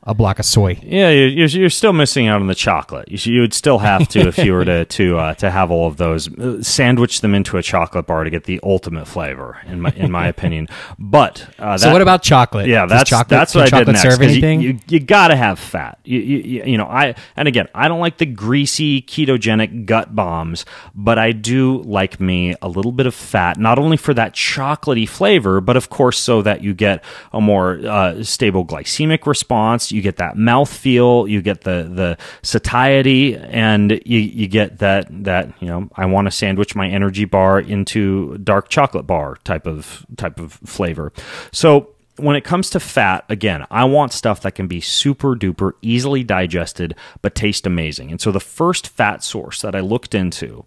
a block of soy. Yeah, you're still missing out on the chocolate. You would still have to, if you were to have all of those, sandwich them into a chocolate bar to get the ultimate flavor, in my opinion. But so what about chocolate? Yeah, that's what I did next. Serve anything? You got to have fat. I don't like the greasy ketogenic gut bombs, but I do like me a little bit of fat, not only for that chocolatey flavor, but of course so that you get a more stable glycemic response. You get that mouthfeel, you get the satiety, and you get that I want to sandwich my energy bar into dark chocolate bar type of flavor. So when it comes to fat, again, I want stuff that can be super duper easily digested but taste amazing. And so the first fat source that I looked into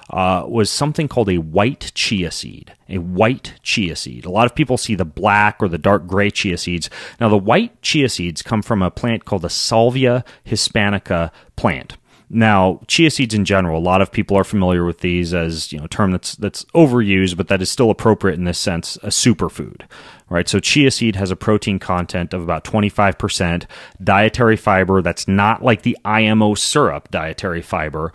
was something called a white chia seed. A white chia seed. A lot of people see the black or the dark gray chia seeds. Now, the white chia seeds come from a plant called the Salvia hispanica plant. Now, chia seeds in general, a lot of people are familiar with these as a term that's overused, but that is still appropriate in this sense, a superfood. Right, so chia seed has a protein content of about 25%, dietary fiber that's not like the IMO syrup dietary fiber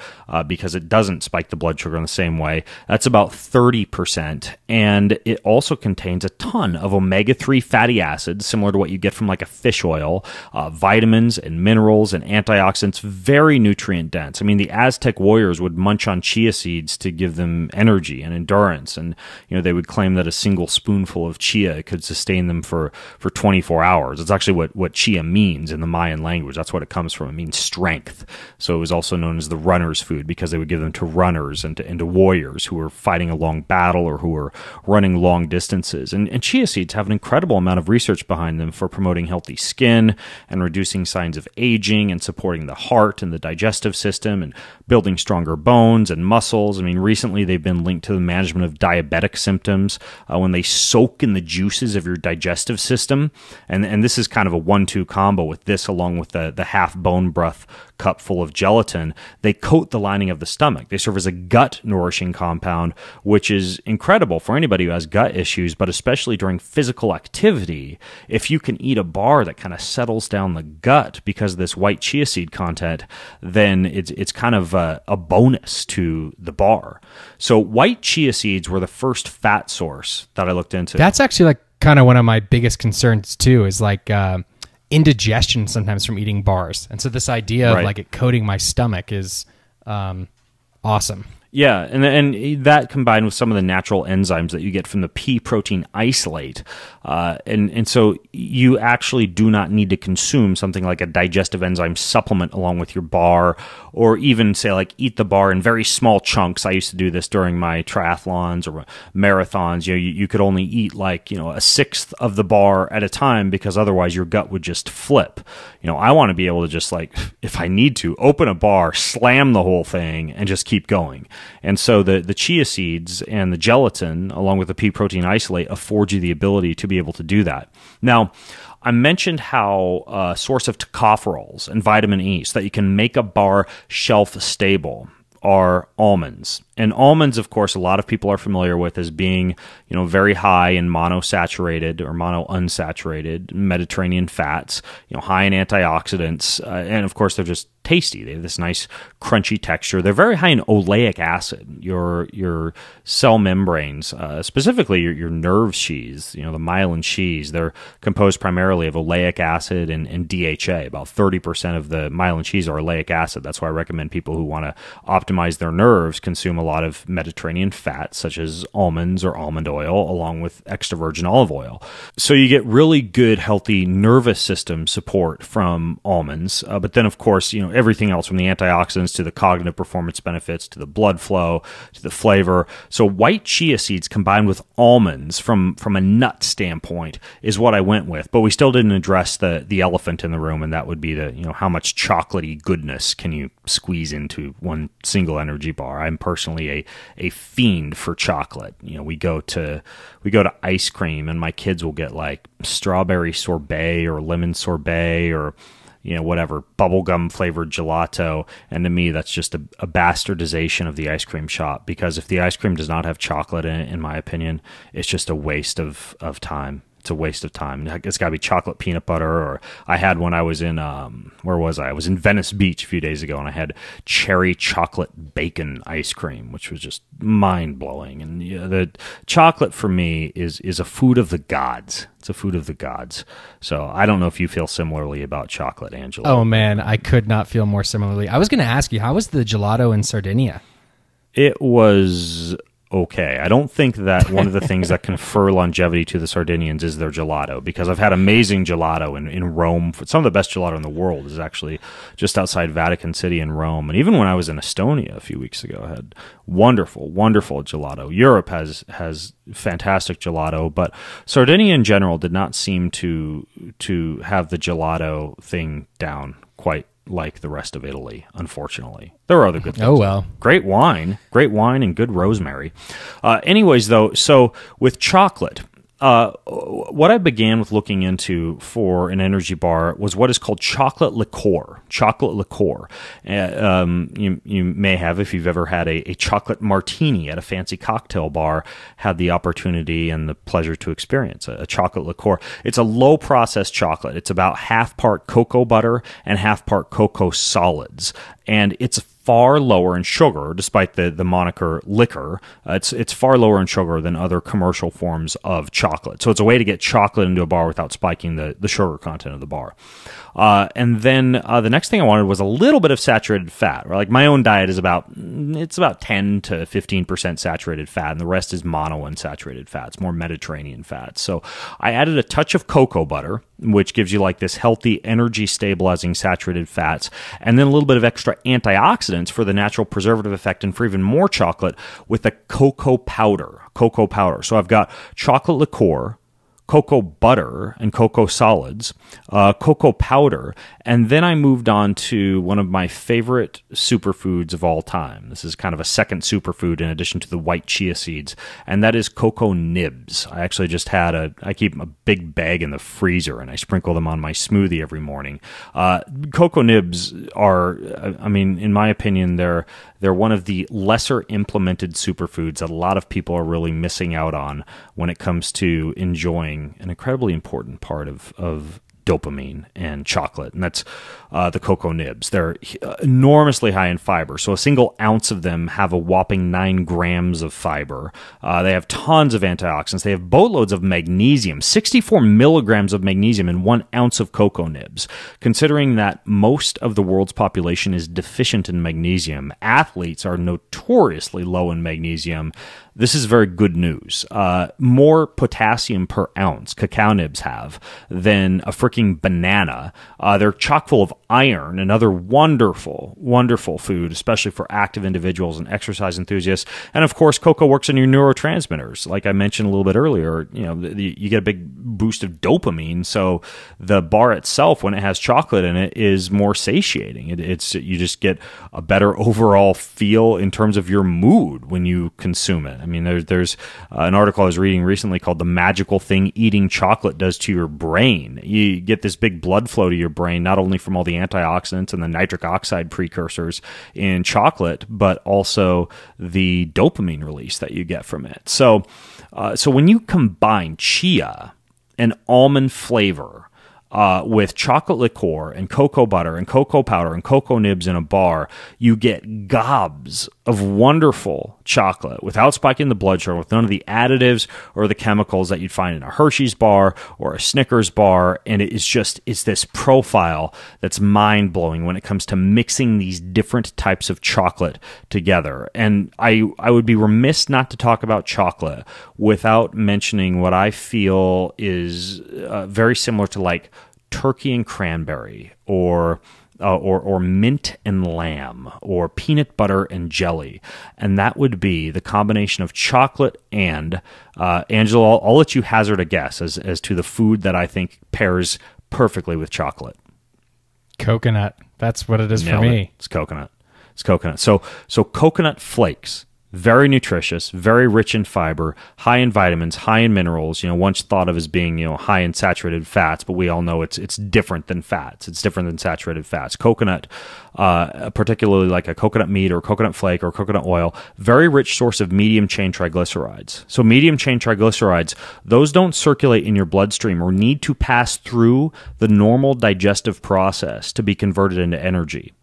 because it doesn't spike the blood sugar in the same way. That's about 30%, and it also contains a ton of omega-3 fatty acids, similar to what you get from like a fish oil, vitamins and minerals and antioxidants, very nutrient dense. The Aztec warriors would munch on chia seeds to give them energy and endurance, and they would claim that a single spoonful of chia could sustain them for 24 hours. It's actually what chia means in the Mayan language. That's what it comes from. It means strength. So it was also known as the runner's food because they would give them to runners and to warriors who were fighting a long battle or who were running long distances. And chia seeds have an incredible amount of research behind them for promoting healthy skin and reducing signs of aging and supporting the heart and the digestive system and building stronger bones and muscles. Recently they've been linked to the management of diabetic symptoms when they soak in the juices of your digestive system, and this is kind of a 1-2 combo with this, along with the half bone broth cup full of gelatin. They coat the lining of the stomach. They serve as a gut nourishing compound, which is incredible for anybody who has gut issues, but especially during physical activity. If you can eat a bar that kind of settles down the gut because of this white chia seed content, then it's kind of a bonus to the bar. So white chia seeds were the first fat source that I looked into. That's actually like kind of one of my biggest concerns too, is like indigestion sometimes from eating bars. And so this idea of like it coating my stomach is awesome. Yeah, and that combined with some of the natural enzymes that you get from the pea protein isolate, and so you actually do not need to consume something like a digestive enzyme supplement along with your bar, or even say like eat the bar in very small chunks. I used to do this during my triathlons or marathons. You could only eat like a sixth of the bar at a time because otherwise your gut would just flip. I want to be able to just like, if I need to, open a bar, slam the whole thing, and just keep going. And so the chia seeds and the gelatin, along with the pea protein isolate, afford you the ability to be able to do that. Now, I mentioned how a source of tocopherols and vitamin E, so that you can make a bar shelf stable, are almonds. And almonds, of course, a lot of people are familiar with as being, very high in monosaturated or monounsaturated Mediterranean fats, high in antioxidants, and of course they're just tasty. They have this nice crunchy texture. They're very high in oleic acid. Your cell membranes, specifically your nerve sheaths, the myelin sheaths, they're composed primarily of oleic acid and DHA. About 30% of the myelin sheaths are oleic acid. That's why I recommend people who want to optimize their nerves consume a lot of Mediterranean fats, such as almonds or almond oil, along with extra virgin olive oil. So you get really good, healthy nervous system support from almonds. But then, of course, everything else from the antioxidants to the cognitive performance benefits to the blood flow to the flavor. So white chia seeds combined with almonds from a nut standpoint is what I went with. But we still didn't address the elephant in the room, and that would be how much chocolatey goodness can you squeeze into one single energy bar. I'm personally a fiend for chocolate. We go to ice cream, and my kids will get like strawberry sorbet or lemon sorbet or whatever, bubblegum flavored gelato. And to me, that's just a bastardization of the ice cream shop, because if the ice cream does not have chocolate in it, in my opinion, it's just a waste of time. It's a waste of time. It's got to be chocolate peanut butter. Or I had when I was in, where was I? I was in Venice Beach a few days ago, and I had cherry chocolate bacon ice cream, which was just mind-blowing. And the chocolate for me is a food of the gods. It's a food of the gods. So I don't know if you feel similarly about chocolate, Angela. Oh, man, I could not feel more similarly. I was going to ask you, how was the gelato in Sardinia? It was okay. I don't think that one of the things that confer longevity to the Sardinians is their gelato, because I've had amazing gelato in Rome. Some of the best gelato in the world is actually just outside Vatican City in Rome. And even when I was in Estonia a few weeks ago, I had wonderful, wonderful gelato. Europe has fantastic gelato, but Sardinia in general did not seem to have the gelato thing down quite like the rest of Italy, unfortunately. There are other good things. Oh, well. Great wine and good rosemary. Anyways, though, so with chocolate, what I began with looking into for an energy bar was what is called chocolate liqueur. Chocolate liqueur. You may have, if you've ever had a chocolate martini at a fancy cocktail bar, had the opportunity and the pleasure to experience a chocolate liqueur. It's a low-processed chocolate. It's about half part cocoa butter and half part cocoa solids. And it's far lower in sugar, despite the moniker liquor. It's far lower in sugar than other commercial forms of chocolate. So it's a way to get chocolate into a bar without spiking the sugar content of the bar. And then the next thing I wanted was a little bit of saturated fat. Like my own diet is about 10 to 15% saturated fat, and the rest is monounsaturated fats, more Mediterranean fats. So I added a touch of cocoa butter, which gives you like this healthy, energy stabilizing saturated fats, and then a little bit of extra antioxidants for the natural preservative effect, and for even more chocolate with a cocoa powder. So I've got chocolate liqueur, cocoa butter and cocoa solids, cocoa powder, and then I moved on to one of my favorite superfoods of all time. This is kind of a second superfood in addition to the white chia seeds, and that is cocoa nibs. I actually just I keep a big bag in the freezer, and I sprinkle them on my smoothie every morning. Cocoa nibs are, in my opinion, they're one of the lesser implemented superfoods that a lot of people are really missing out on when it comes to enjoying an incredibly important part of dopamine and chocolate, and that's the cocoa nibs. They're enormously high in fiber, so a single ounce of them have a whopping 9 grams of fiber. They have tons of antioxidants. They have boatloads of magnesium, 64 milligrams of magnesium in 1 ounce of cocoa nibs. Considering that most of the world's population is deficient in magnesium, athletes are notoriously low in magnesium. This is very good news. More potassium per ounce cacao nibs have than a freaking banana. They're chock full of iron, another wonderful, wonderful food, especially for active individuals and exercise enthusiasts. And of course, cocoa works on your neurotransmitters. Like I mentioned a little bit earlier, you get a big boost of dopamine. So the bar itself, when it has chocolate in it, is more satiating. You just get a better overall feel in terms of your mood when you consume it. There's an article I was reading recently called "The Magical Thing Eating Chocolate Does to Your Brain." You get this big blood flow to your brain, not only from all the antioxidants and the nitric oxide precursors in chocolate, but also the dopamine release that you get from it. So when you combine chia and almond flavor with chocolate liqueur and cocoa butter and cocoa powder and cocoa nibs in a bar, you get gobs of wonderful chocolate without spiking the blood sugar, with none of the additives or the chemicals that you'd find in a Hershey's bar or a Snickers bar. And it's this profile that's mind-blowing when it comes to mixing these different types of chocolate together. And I would be remiss not to talk about chocolate without mentioning what I feel is very similar to like turkey and cranberry, or or mint and lamb, or peanut butter and jelly. And that would be the combination of chocolate and, Angela, I'll let you hazard a guess as to the food that I think pairs perfectly with chocolate. Coconut. That's what it is for me. It's coconut. It's coconut. So coconut flakes, very nutritious, very rich in fiber, high in vitamins, high in minerals. Once thought of as being, high in saturated fats, but we all know it's different than fats. It's different than saturated fats. Coconut, particularly like a coconut meat or coconut flake or coconut oil, very rich source of medium chain triglycerides. So medium chain triglycerides, those don't circulate in your bloodstream or need to pass through the normal digestive process to be converted into energy.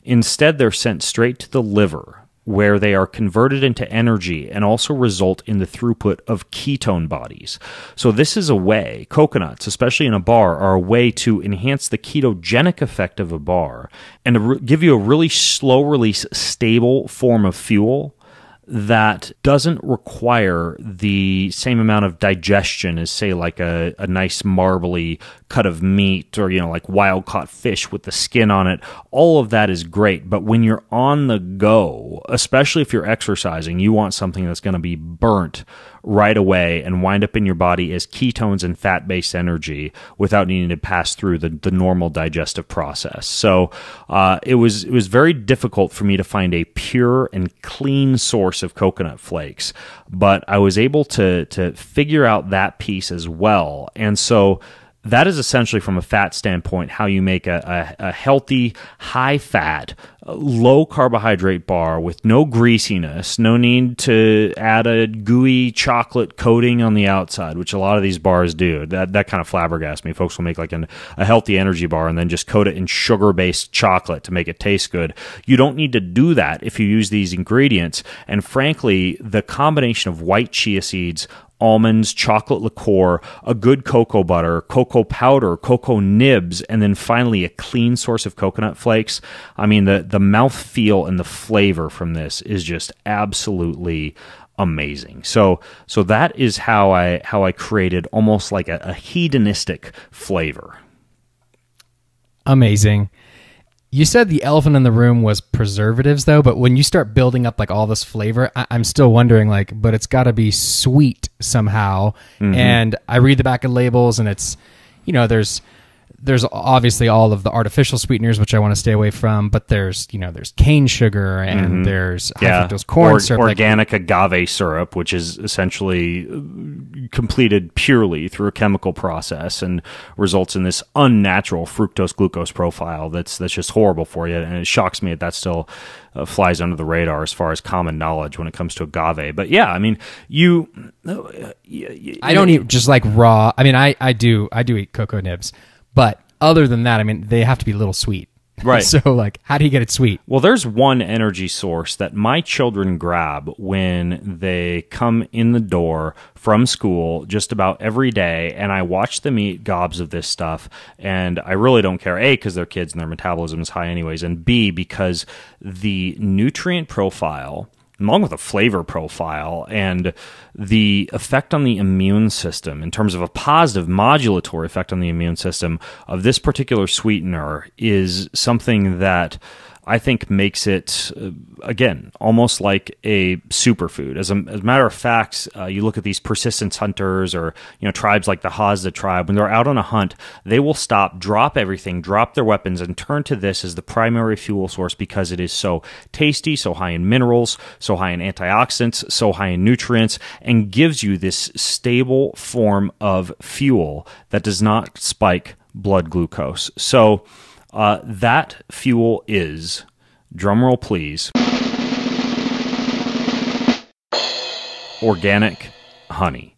Instead, they're sent straight to the liver, where they are converted into energy and also result in the throughput of ketone bodies. So this is a way, coconuts, especially in a bar, are a way to enhance the ketogenic effect of a bar and to give you a really slow release, stable form of fuel that doesn't require the same amount of digestion as, say, like a nice marbly cut of meat or, like wild-caught fish with the skin on it. All of that is great, but when you're on the go, especially if you're exercising, you want something that's going to be burnt right away and wind up in your body as ketones and fat-based energy without needing to pass through the normal digestive process. So it was very difficult for me to find a pure and clean source of coconut flakes, but I was able to figure out that piece as well. And so that is essentially, from a fat standpoint, how you make a healthy, high-fat, low-carbohydrate bar with no greasiness, no need to add a gooey chocolate coating on the outside, which a lot of these bars do. That kind of flabbergasts me. Folks will make like a healthy energy bar and then just coat it in sugar-based chocolate to make it taste good. You don't need to do that if you use these ingredients. And frankly, the combination of white chia seeds, almonds, chocolate liqueur, a good cocoa butter, cocoa powder, cocoa nibs, and then finally a clean source of coconut flakes. I mean, the mouthfeel and the flavor from this is just absolutely amazing. So that is how I created almost like a hedonistic flavor. Amazing. You said the elephant in the room was preservatives, though, but when you start building up like all this flavor, I'm still wondering, but it's got to be sweet somehow. Mm-hmm. And I read the back of labels, and it's, there's obviously all of the artificial sweeteners, which I want to stay away from, but there's cane sugar and there's high fructose corn syrup. Organic agave syrup, which is essentially completed purely through a chemical process and results in this unnatural fructose-glucose profile that's just horrible for you. And it shocks me that still flies under the radar as far as common knowledge when it comes to agave. But yeah, I mean, I don't eat just like raw. I mean, I do eat cocoa nibs. But other than that, I mean, they have to be a little sweet. Right. So, how do you get it sweet? Well, there's one energy source that my children grab when they come in the door from school just about every day, and I watch them eat gobs of this stuff, and I really don't care, A, because they're kids and their metabolism is high anyways, and B, because the nutrient profile, along with a flavor profile and the effect on the immune system in terms of a positive modulatory effect on the immune system of this particular sweetener is something that I think makes it, again, almost like a superfood. As a matter of fact, you look at these persistence hunters or tribes like the Hotseat tribe, when they're out on a hunt, they will stop, drop everything, drop their weapons, and turn to this as the primary fuel source because it is so tasty, so high in minerals, so high in antioxidants, so high in nutrients, and gives you this stable form of fuel that does not spike blood glucose. So that fuel is, drumroll please, organic honey.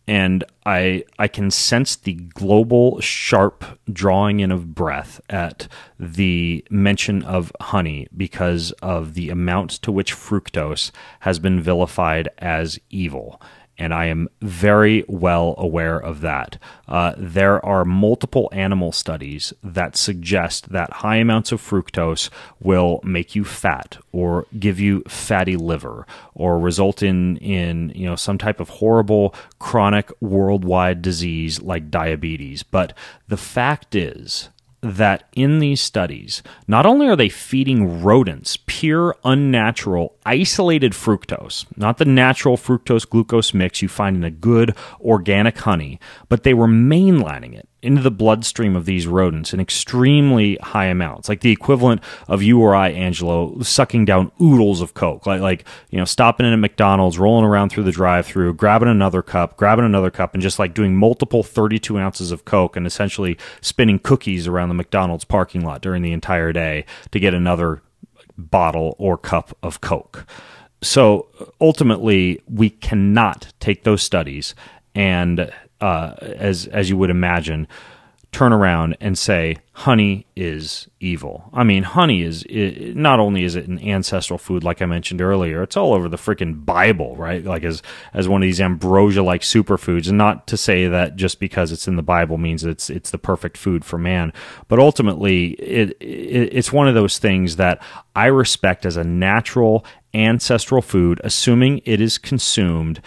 And I can sense the global sharp drawing in of breath at the mention of honey because of the amount to which fructose has been vilified as evil. And I am very well aware of that. There are multiple animal studies that suggest that high amounts of fructose will make you fat or give you fatty liver or result in some type of horrible chronic worldwide disease like diabetes. But the fact is that in these studies, not only are they feeding rodents pure, unnatural, isolated fructose, not the natural fructose-glucose mix you find in a good organic honey, but they were mainlining it into the bloodstream of these rodents in extremely high amounts, like the equivalent of you or I, Angelo, sucking down oodles of Coke, like stopping in at McDonald's, rolling around through the drive-thru, grabbing another cup, and just like doing multiple 32 ounces of Coke and essentially spinning cookies around the McDonald's parking lot during the entire day to get another bottle or cup of Coke. So ultimately, we cannot take those studies and as you would imagine, turn around and say honey is evil. I mean, honey is not only is it an ancestral food, like I mentioned earlier, it's all over the freaking Bible, right? Like as one of these ambrosia-like superfoods. And not to say that just because it's in the Bible means it's the perfect food for man, but ultimately it's one of those things that I respect as a natural ancestral food, assuming it is consumed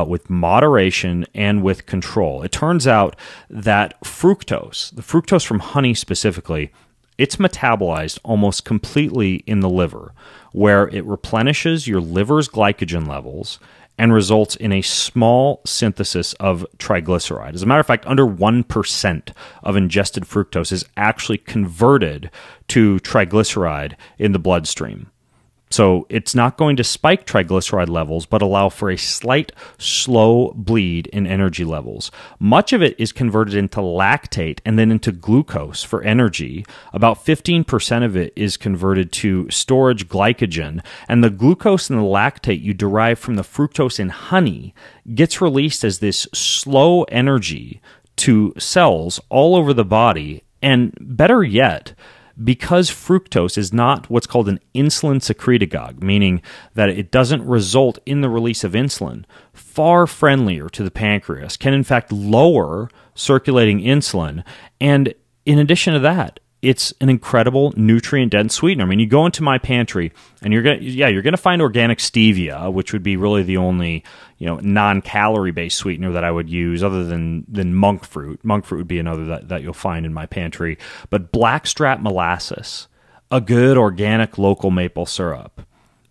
with moderation and with control. It turns out that the fructose from honey specifically, it's metabolized almost completely in the liver, where it replenishes your liver's glycogen levels and results in a small synthesis of triglyceride. As a matter of fact, under 1% of ingested fructose is actually converted to triglyceride in the bloodstream. So it's not going to spike triglyceride levels, but allow for a slight, slow bleed in energy levels. Much of it is converted into lactate and then into glucose for energy. About 15% of it is converted to storage glycogen, and the glucose and the lactate you derive from the fructose in honey gets released as this slow energy to cells all over the body, and better yet, because fructose is not what's called an insulin secretagogue, meaning that it doesn't result in the release of insulin, far friendlier to the pancreas, can in fact lower circulating insulin. And in addition to that, it's an incredible nutrient-dense sweetener. I mean, you go into my pantry and you're gonna find organic stevia, which would be really the only non-calorie based sweetener that I would use, other than monk fruit. Monk fruit would be another that you'll find in my pantry. But blackstrap molasses, a good organic local maple syrup,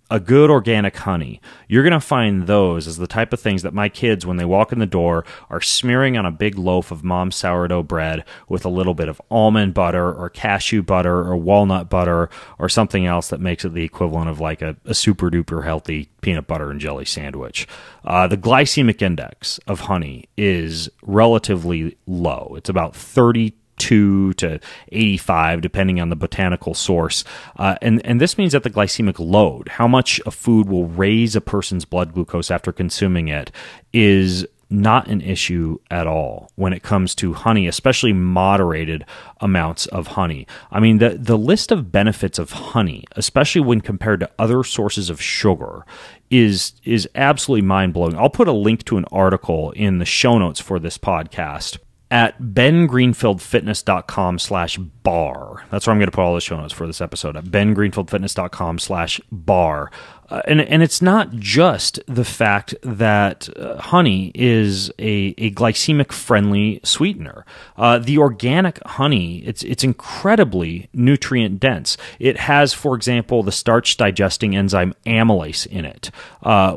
a good organic honey, you're going to find those as the type of things that my kids, when they walk in the door, are smearing on a big loaf of mom's sourdough bread with a little bit of almond butter or cashew butter or walnut butter or something else that makes it the equivalent of like a super duper healthy peanut butter and jelly sandwich. The glycemic index of honey is relatively low. It's about 32 to 85, depending on the botanical source. And this means that the glycemic load, how much a food will raise a person's blood glucose after consuming it, is not an issue at all when it comes to honey, especially moderated amounts of honey. I mean, the list of benefits of honey, especially when compared to other sources of sugar, is absolutely mind-blowing. I'll put a link to an article in the show notes for this podcast at bengreenfieldfitness.com/bar. That's where I'm going to put all the show notes for this episode, at bengreenfieldfitness.com/bar. And it's not just the fact that honey is a glycemic friendly sweetener. The organic honey, it's incredibly nutrient dense. It has, for example, the starch digesting enzyme amylase in it,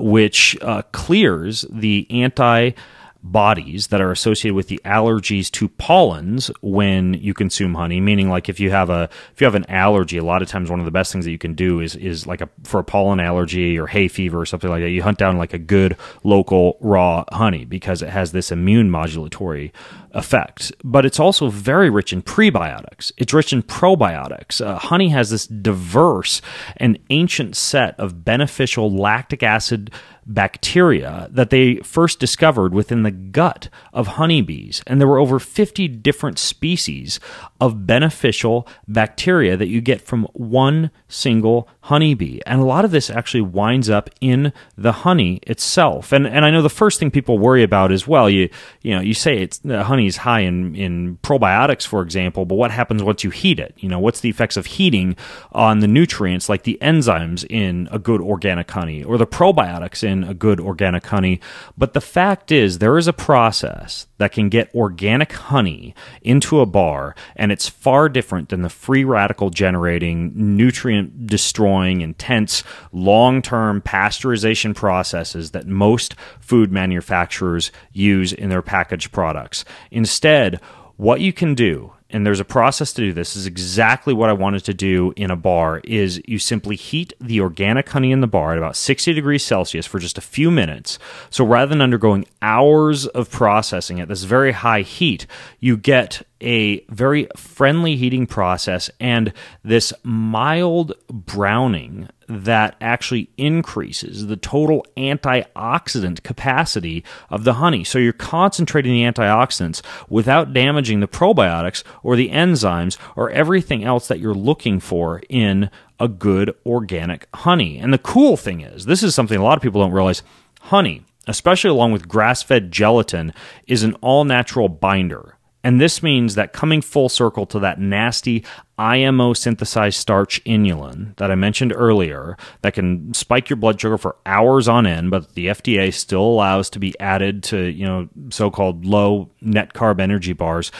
which clears the antibodies that are associated with the allergies to pollens when you consume honey. Meaning, like if you have an allergy, a lot of times one of the best things that you can do is like for a pollen allergy or hay fever or something like that, you hunt down like a good local raw honey because it has this immune modulatory effect. But it's also very rich in prebiotics. It's rich in probiotics. Honey has this diverse and ancient set of beneficial lactic acid bacteria that they first discovered within the gut of honeybees. And there were over 50 different species of beneficial bacteria that you get from one single honeybee. And a lot of this actually winds up in the honey itself. And I know the first thing people worry about is, well, you say honey is high in probiotics, for example, but what happens once you heat it? What's the effects of heating on the nutrients like the enzymes in a good organic honey or the probiotics in a good organic honey? But the fact is, there is a process that can get organic honey into a bar, and it's far different than the free radical generating, nutrient destroying, intense, long-term pasteurization processes that most food manufacturers use in their packaged products. Instead, what you can do, and there's a process to do this, is exactly what I wanted to do in a bar, is you simply heat the organic honey in the bar at about 60 degrees Celsius for just a few minutes. So rather than undergoing hours of processing at this very high heat, you get a very friendly heating process and this mild browning that actually increases the total antioxidant capacity of the honey. So you're concentrating the antioxidants without damaging the probiotics or the enzymes or everything else that you're looking for in a good organic honey. And the cool thing is, this is something a lot of people don't realize, honey, especially along with grass-fed gelatin, is an all-natural binder. And this means that coming full circle to that nasty IMO synthesized starch inulin that I mentioned earlier that can spike your blood sugar for hours on end, but the FDA still allows to be added to, so-called low net carb energy bars,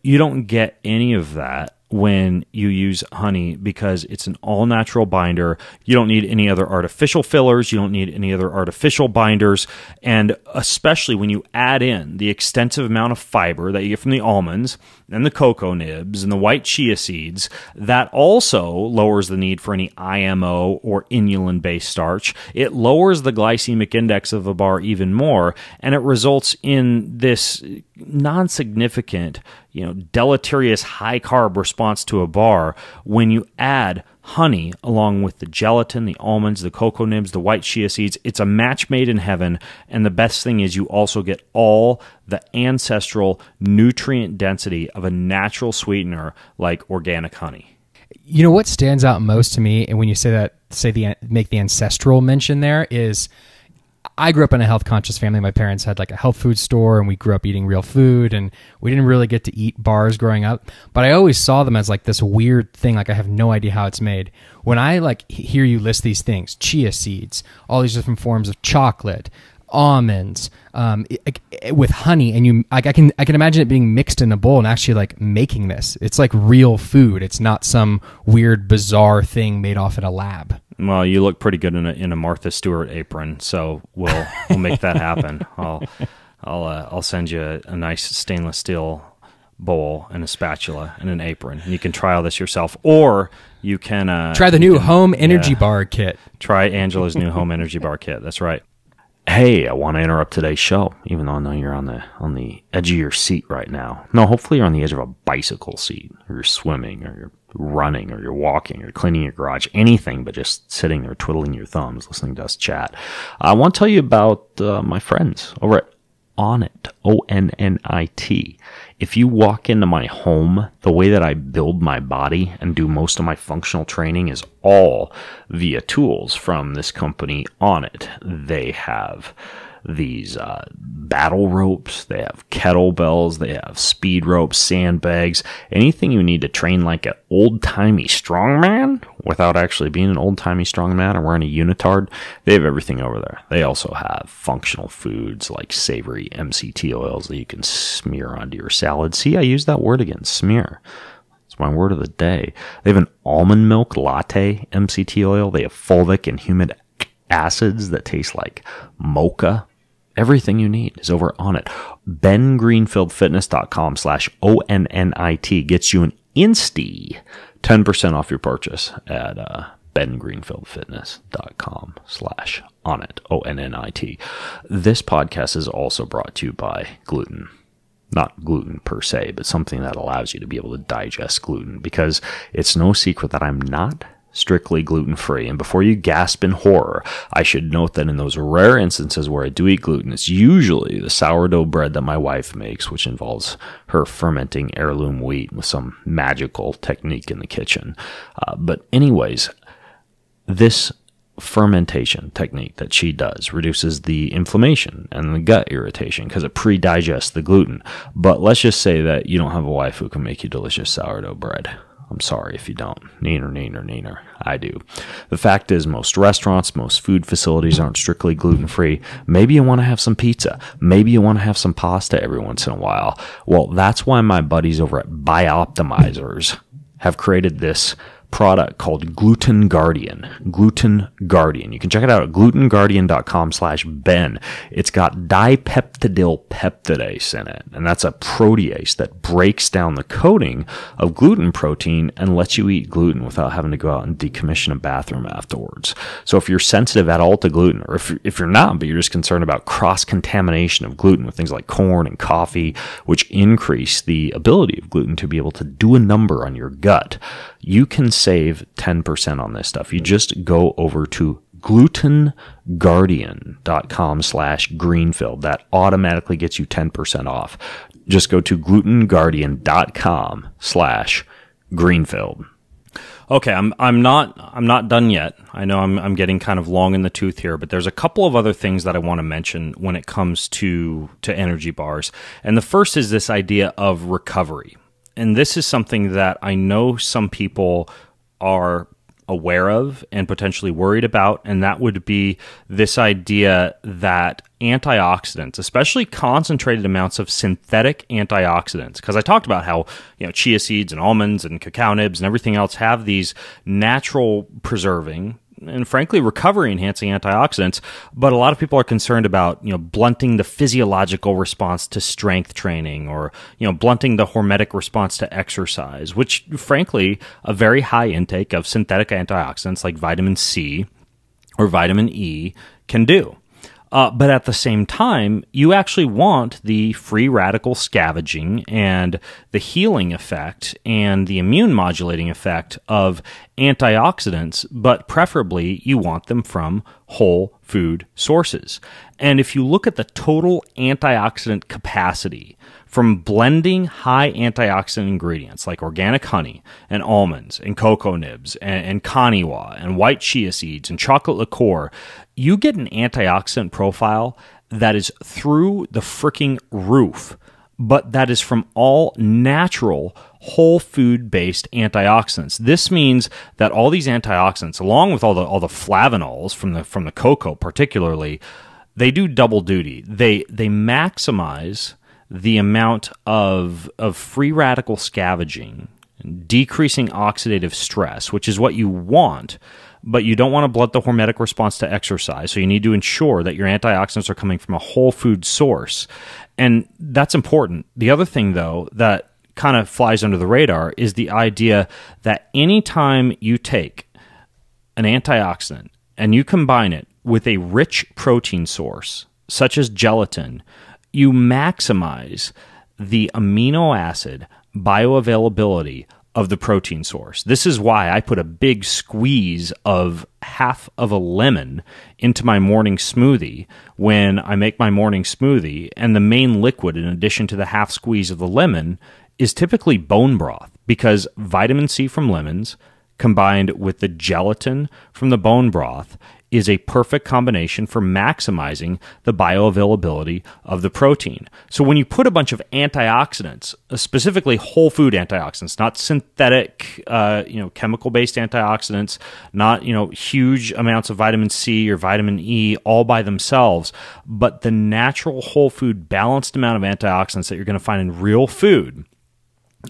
you don't get any of that when you use honey because it's an all-natural binder. You don't need any other artificial fillers. You don't need any other artificial binders. And especially when you add in the extensive amount of fiber that you get from the almonds and the cocoa nibs and the white chia seeds, that also lowers the need for any IMO or inulin-based starch. It lowers the glycemic index of a bar even more, and it results in this non-significant, deleterious high-carb response to a bar when you add honey along with the gelatin, the almonds, the cocoa nibs, the white chia seeds. It's a match made in heaven, and the best thing is you also get all the ancestral nutrient density of a natural sweetener like organic honey. What stands out most to me, and when you say that, make the ancestral mention there, is I grew up in a health conscious family. My parents had like a health food store, and we grew up eating real food, and we didn't really get to eat bars growing up, but I always saw them as like this weird thing. Like I have no idea how it's made. When I hear you list these things, chia seeds, all these different forms of chocolate, almonds, with honey, and I can imagine it being mixed in a bowl and actually like making this. It's like real food. It's not some weird, bizarre thing made off in a lab. Well, you look pretty good in a Martha Stewart apron, so we'll make that happen. I'll send you a nice stainless steel bowl and a spatula and an apron, and you can try all this yourself, or you can try the new home energy bar kit. Try Angela's new home energy bar kit. That's right. Hey, I want to interrupt today's show, even though I know you're on the edge of your seat right now. No, hopefully you're on the edge of a bicycle seat, or you're swimming, or you're running, or you're walking, or cleaning your garage, anything but just sitting there twiddling your thumbs, listening to us chat. I want to tell you about my friends over at Onnit, Onnit. If you walk into my home, the way that I build my body and do most of my functional training is all via tools from this company, Onnit. They have these battle ropes, they have kettlebells, they have speed ropes, sandbags, anything you need to train like an old-timey strongman without actually being an old-timey strongman or wearing a unitard. They have everything over there. They also have functional foods like savory MCT oils that you can smear onto your salad. See, I use that word again, smear. It's my word of the day. They have an almond milk latte MCT oil. They have fulvic and humic acids that taste like mocha. Everything you need is over on it. BenGreenfieldFitness.com/ONNIT gets you an insty 10% off your purchase at BenGreenfieldFitness.com/ONNIT, ONNIT. This podcast is also brought to you by gluten. Not gluten per se, but something that allows you to be able to digest gluten, because it's no secret that I'm not strictly gluten-free. And before you gasp in horror, I should note that in those rare instances where I do eat gluten, it's usually the sourdough bread that my wife makes, which involves her fermenting heirloom wheat with some magical technique in the kitchen. But anyways, this fermentation technique that she does reduces the inflammation and the gut irritation because it pre-digests the gluten. But let's just say that you don't have a wife who can make you delicious sourdough bread. I'm sorry if you don't. Neener. I do. The fact is, most restaurants, most food facilities aren't strictly gluten-free. Maybe you want to have some pizza. Maybe you want to have some pasta every once in a while. Well, that's why my buddies over at Bioptimizers have created this product called Gluten Guardian. Gluten Guardian. You can check it out at glutenguardian.com/Ben. It's got dipeptidyl peptidase in it, and that's a protease that breaks down the coating of gluten protein and lets you eat gluten without having to go out and decommission a bathroom afterwards. So if you're sensitive at all to gluten, or if you're not, but you're just concerned about cross-contamination of gluten with things like corn and coffee, which increase the ability of gluten to be able to do a number on your gut, you can save 10% on this stuff. You just go over to glutenguardian.com/Greenfield. That automatically gets you 10% off. Just go to glutenguardian.com/Greenfield. Okay, I'm not done yet. I know I'm getting kind of long in the tooth here, but there's a couple of other things that I want to mention when it comes to energy bars. And the first is this idea of recovery. And this is something that I know some people are aware of and potentially worried about, and that would be this idea that antioxidants, especially concentrated amounts of synthetic antioxidants, because I talked about how chia seeds and almonds and cacao nibs and everything else have these natural preserving and frankly recovery enhancing antioxidants, but a lot of people are concerned about blunting the physiological response to strength training, or blunting the hormetic response to exercise, which frankly a very high intake of synthetic antioxidants like vitamin C or vitamin E can do. But at the same time, you actually want the free radical scavenging and the healing effect and the immune modulating effect of antioxidants, but preferably you want them from whole food sources. And if you look at the total antioxidant capacity from blending high antioxidant ingredients like organic honey and almonds and cocoa nibs and kaniwa and white chia seeds and chocolate liqueur, you get an antioxidant profile that is through the freaking roof, but that is from all natural, whole food-based antioxidants. This means that all these antioxidants, along with all the flavonols from the cocoa particularly, they do double duty. They maximize the amount of free radical scavenging, decreasing oxidative stress, which is what you want, but you don't want to blunt the hormetic response to exercise. So you need to ensure that your antioxidants are coming from a whole food source. And that's important. The other thing, though, that kind of flies under the radar is the idea that anytime you take an antioxidant and you combine it with a rich protein source, such as gelatin, you maximize the amino acid bioavailability of the protein source. This is why I put a big squeeze of half of a lemon into my morning smoothie when I make my morning smoothie, and the main liquid, in addition to the half squeeze of the lemon, is typically bone broth, because vitamin C from lemons combined with the gelatin from the bone broth is a perfect combination for maximizing the bioavailability of the protein. So when you put a bunch of antioxidants, specifically whole food antioxidants, not synthetic, chemical-based antioxidants, not, huge amounts of vitamin C or vitamin E all by themselves, but the natural whole food balanced amount of antioxidants that you're going to find in real food,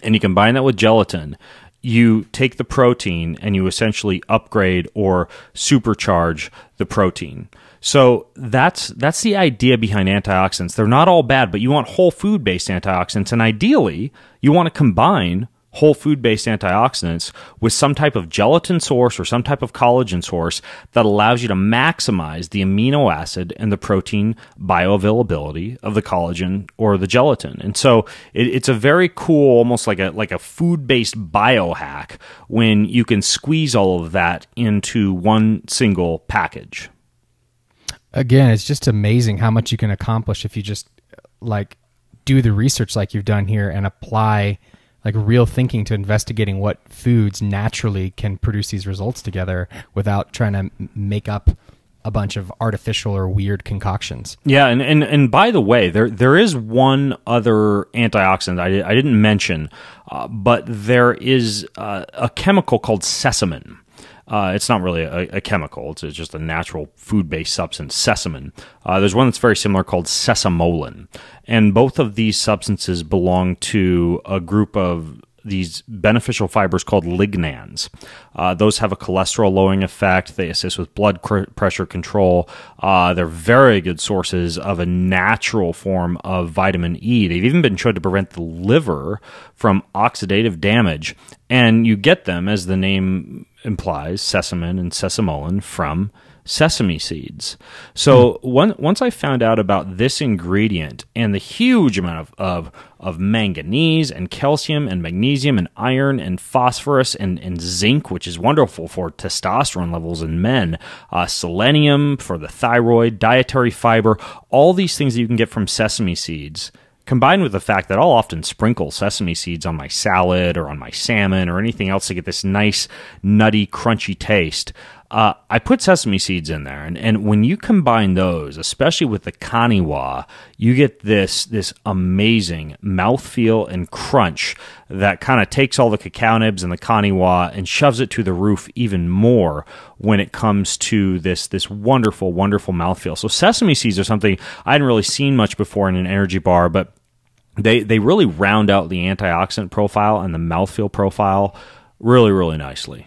and you combine that with gelatin, you take the protein and you essentially upgrade or supercharge the protein. So that's the idea behind antioxidants. They're not all bad, but you want whole food-based antioxidants, and ideally, you want to combine whole food-based antioxidants with some type of gelatin source or some type of collagen source that allows you to maximize the amino acid and the protein bioavailability of the collagen or the gelatin. And so it's a very cool, almost like a food-based biohack when you can squeeze all of that into one single package. Again, it's just amazing how much you can accomplish if you just do the research like you've done here and apply like real thinking to investigating what foods naturally can produce these results together without trying to make up a bunch of artificial or weird concoctions. Yeah, and by the way, there is one other antioxidant I didn't mention, but there is a chemical called sesamin. It's not really a chemical. It's just a natural food-based substance, sesamin. There's one that's very similar called sesamolin. And both of these substances belong to a group of these beneficial fibers called lignans. Those have a cholesterol-lowering effect. They assist with blood pressure control. They're very good sources of a natural form of vitamin E. They've even been shown to prevent the liver from oxidative damage. And you get them, as the name implies, sesamin and sesamolin, from sesame seeds. So once I found out about this ingredient and the huge amount of manganese and calcium and magnesium and iron and phosphorus and zinc, which is wonderful for testosterone levels in men, selenium for the thyroid, dietary fiber, all these things that you can get from sesame seeds, combined with the fact that I'll often sprinkle sesame seeds on my salad or on my salmon or anything else to get this nice, nutty, crunchy taste. I put sesame seeds in there, and when you combine those, especially with the kaniwa, you get this amazing mouthfeel and crunch that kind of takes all the cacao nibs and the kaniwa and shoves it to the roof even more when it comes to this wonderful, wonderful mouthfeel. So sesame seeds are something I hadn't really seen much before in an energy bar, but they really round out the antioxidant profile and the mouthfeel profile really, really nicely.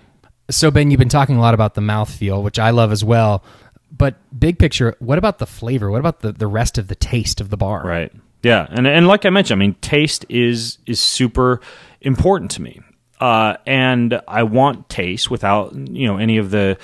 So, Ben, you've been talking a lot about the mouthfeel, which I love as well. But big picture, what about the flavor? What about the rest of the taste of the bar? Right. Yeah. And like I mentioned, I mean, taste is super important to me. And I want taste without, any of the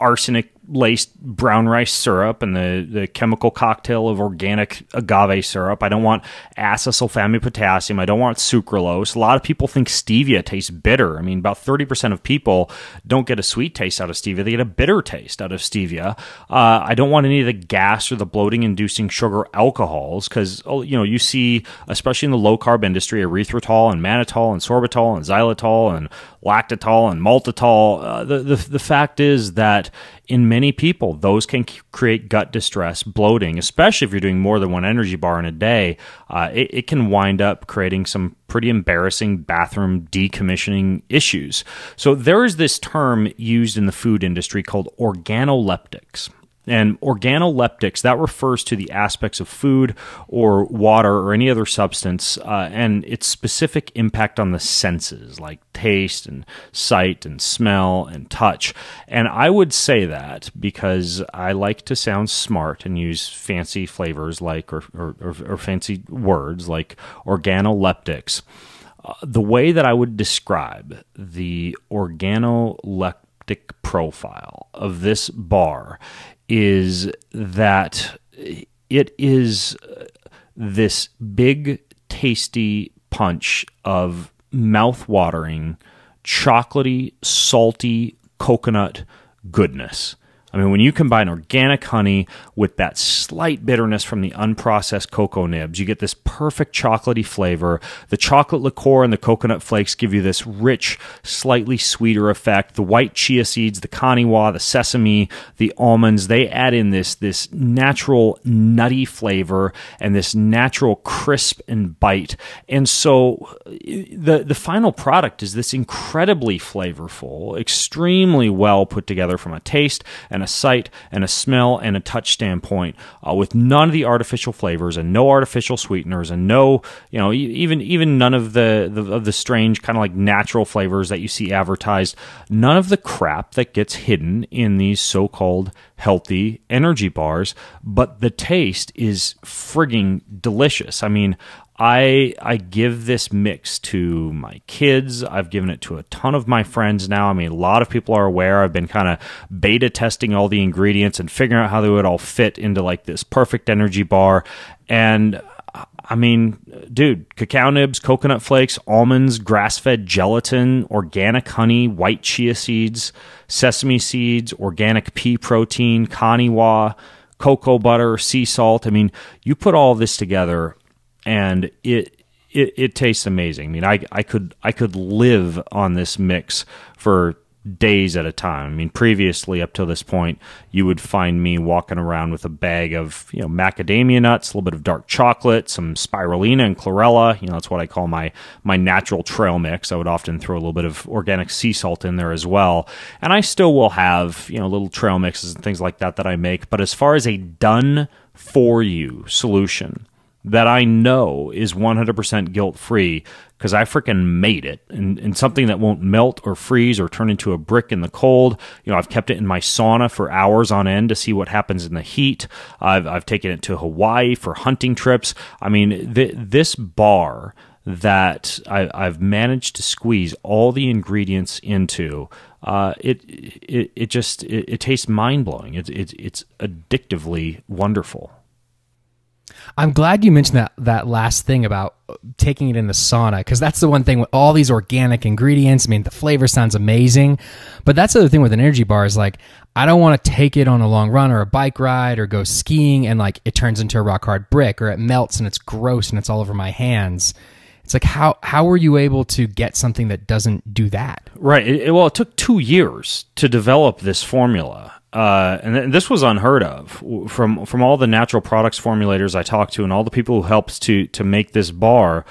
arsenic laced brown rice syrup and the chemical cocktail of organic agave syrup. I don't want acetylsulfame-potassium. I don't want sucralose. A lot of people think stevia tastes bitter. I mean, about 30% of people don't get a sweet taste out of stevia. They get a bitter taste out of stevia. I don't want any of the gas or the bloating-inducing sugar alcohols because, you see, especially in the low-carb industry, erythritol and mannitol and sorbitol and xylitol and lactitol and maltitol. The fact is that in many people, those can create gut distress, bloating, especially if you're doing more than one energy bar in a day. It can wind up creating some pretty embarrassing bathroom decommissioning issues. So there is this term used in the food industry called organoleptics. And organoleptics, that refers to the aspects of food or water or any other substance and its specific impact on the senses, like taste and sight and smell and touch. And I would say that because I like to sound smart and use fancy flavors like or fancy words like organoleptics. The way that I would describe the organoleptic profile of this bar is that it is this big, tasty punch of mouth-watering, chocolatey, salty coconut goodness. I mean, when you combine organic honey with that slight bitterness from the unprocessed cocoa nibs, you get this perfect chocolatey flavor. The chocolate liqueur and the coconut flakes give you this rich, slightly sweeter effect. The white chia seeds, the kaniwa, the sesame, the almonds, they add in this natural nutty flavor and this natural crisp and bite. And so the final product is this incredibly flavorful, extremely well put together from a taste and a sight and a smell and a touch standpoint, with none of the artificial flavors and no artificial sweeteners and no, even none of the strange kind of like natural flavors that you see advertised. None of the crap that gets hidden in these so-called healthy energy bars, but the taste is frigging delicious. I mean, I give this mix to my kids. I've given it to a ton of my friends now. I mean, a lot of people are aware. I've been kind of beta testing all the ingredients and figuring out how they would all fit into like this perfect energy bar. And I mean, dude, cacao nibs, coconut flakes, almonds, grass-fed gelatin, organic honey, white chia seeds, sesame seeds, organic pea protein, kaniwa, cocoa butter, sea salt. I mean, you put all this together and it it tastes amazing. I mean, I could live on this mix for days at a time. I mean, previously up till this point, you would find me walking around with a bag of, macadamia nuts, a little bit of dark chocolate, some spirulina and chlorella. That's what I call my natural trail mix. I would often throw a little bit of organic sea salt in there as well. And I still will have, little trail mixes and things like that I make. But as far as a done for you solution that I know is 100% guilt-free, because I freaking made it, and something that won't melt or freeze or turn into a brick in the cold. I've kept it in my sauna for hours on end to see what happens in the heat. I've taken it to Hawaii for hunting trips. I mean, this bar that I've managed to squeeze all the ingredients into, it tastes mind-blowing. It's addictively wonderful. I'm glad you mentioned that last thing about taking it in the sauna, because that's the one thing with all these organic ingredients. I mean, the flavor sounds amazing, but that's the other thing with an energy bar is like, I don't want to take it on a long run or a bike ride or go skiing and like it turns into a rock hard brick, or it melts and it's gross and it's all over my hands. It's like, how were you able to get something that doesn't do that? Right. It took 2 years to develop this formula. And this was unheard of from all the natural products formulators I talked to and all the people who helped to make this bar.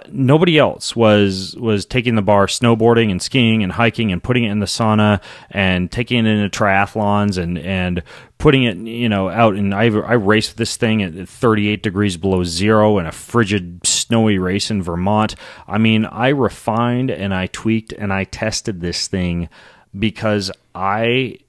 Nobody else was taking the bar snowboarding and skiing and hiking and putting it in the sauna and taking it into triathlons and putting it, out. And I raced this thing at 38 degrees below zero in a frigid, snowy race in Vermont. I mean, I refined and I tweaked and I tested this thing because I've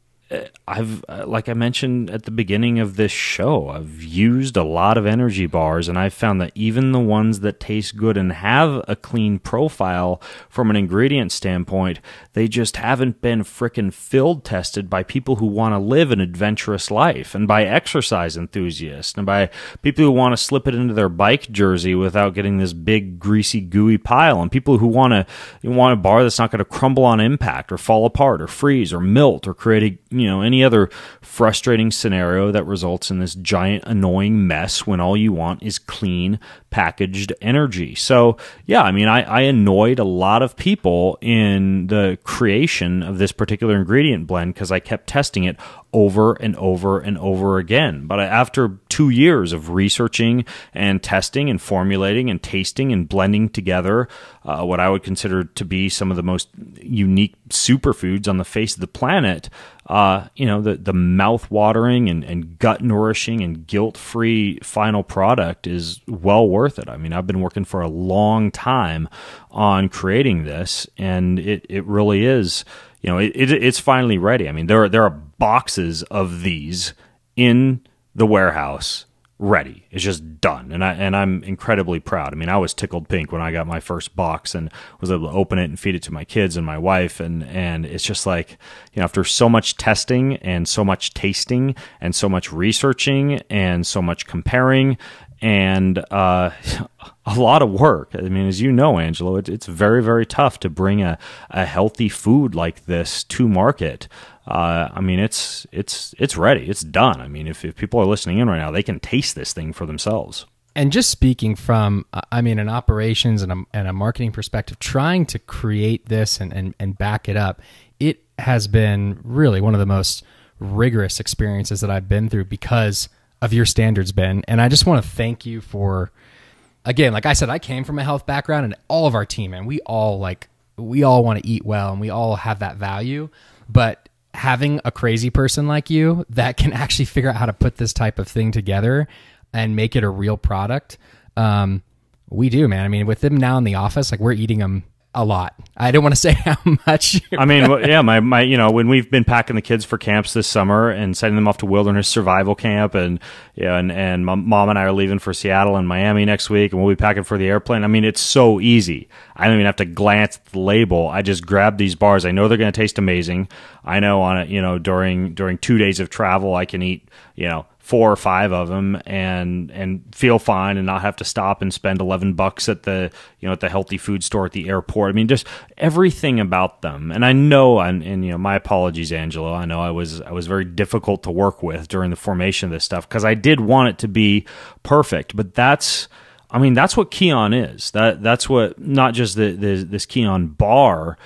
like I mentioned at the beginning of this show, I've used a lot of energy bars, and I've found that even the ones that taste good and have a clean profile from an ingredient standpoint, they just haven't been frickin' field tested by people who want to live an adventurous life, and by exercise enthusiasts, and by people who want to slip it into their bike jersey without getting this big, greasy, gooey pile, and people who want a bar that's not going to crumble on impact or fall apart or freeze or melt or create any other frustrating scenario that results in this giant annoying mess when all you want is clean packaged energy. So yeah, I mean, I annoyed a lot of people in the creation of this particular ingredient blend because I kept testing it over and over and over again. But after 2 years of researching and testing and formulating and tasting and blending together what I would consider to be some of the most unique superfoods on the face of the planet, the mouth-watering and gut-nourishing and guilt-free final product is well worth it. I mean, I've been working for a long time on creating this, and it really is, it's finally ready. I mean, there are boxes of these in the warehouse ready. It's just done. And I'm incredibly proud. I mean, I was tickled pink when I got my first box and was able to open it and feed it to my kids and my wife. And it's just like, after so much testing and so much tasting and so much researching and so much comparing and a lot of work. I mean, as you know, Angelo, it's very, very tough to bring a healthy food like this to market. I mean, it's ready. It's done. I mean, if people are listening in right now, they can taste this thing for themselves. And just speaking from, an operations and a marketing perspective, trying to create this and back it up, it has been really one of the most rigorous experiences that I've been through because of your standards, Ben. And I just want to thank you for, again, like I said, I came from a health background, and all of our team, and we all want to eat well, and we all have that value. But having a crazy person like you that can actually figure out how to put this type of thing together and make it a real product, we do, man. I mean, with them now in the office, like we're eating them a lot. I don't want to say how much. I mean, yeah, my when we've been packing the kids for camps this summer and sending them off to wilderness survival camp, and and my mom and I are leaving for Seattle and Miami next week, and we'll be packing for the airplane. I mean, it's so easy. I don't even have to glance at the label. I just grab these bars. I know they're going to taste amazing. I know on it, during 2 days of travel, I can eat 4 or 5 of them and feel fine and not have to stop and spend $11 at the at the healthy food store at the airport. I mean, just everything about them. And I know, and my apologies, Angelo. I know I was very difficult to work with during the formation of this stuff because I did want it to be perfect. But that's I mean, that's what Kion is. That's what, not just this Kion bar,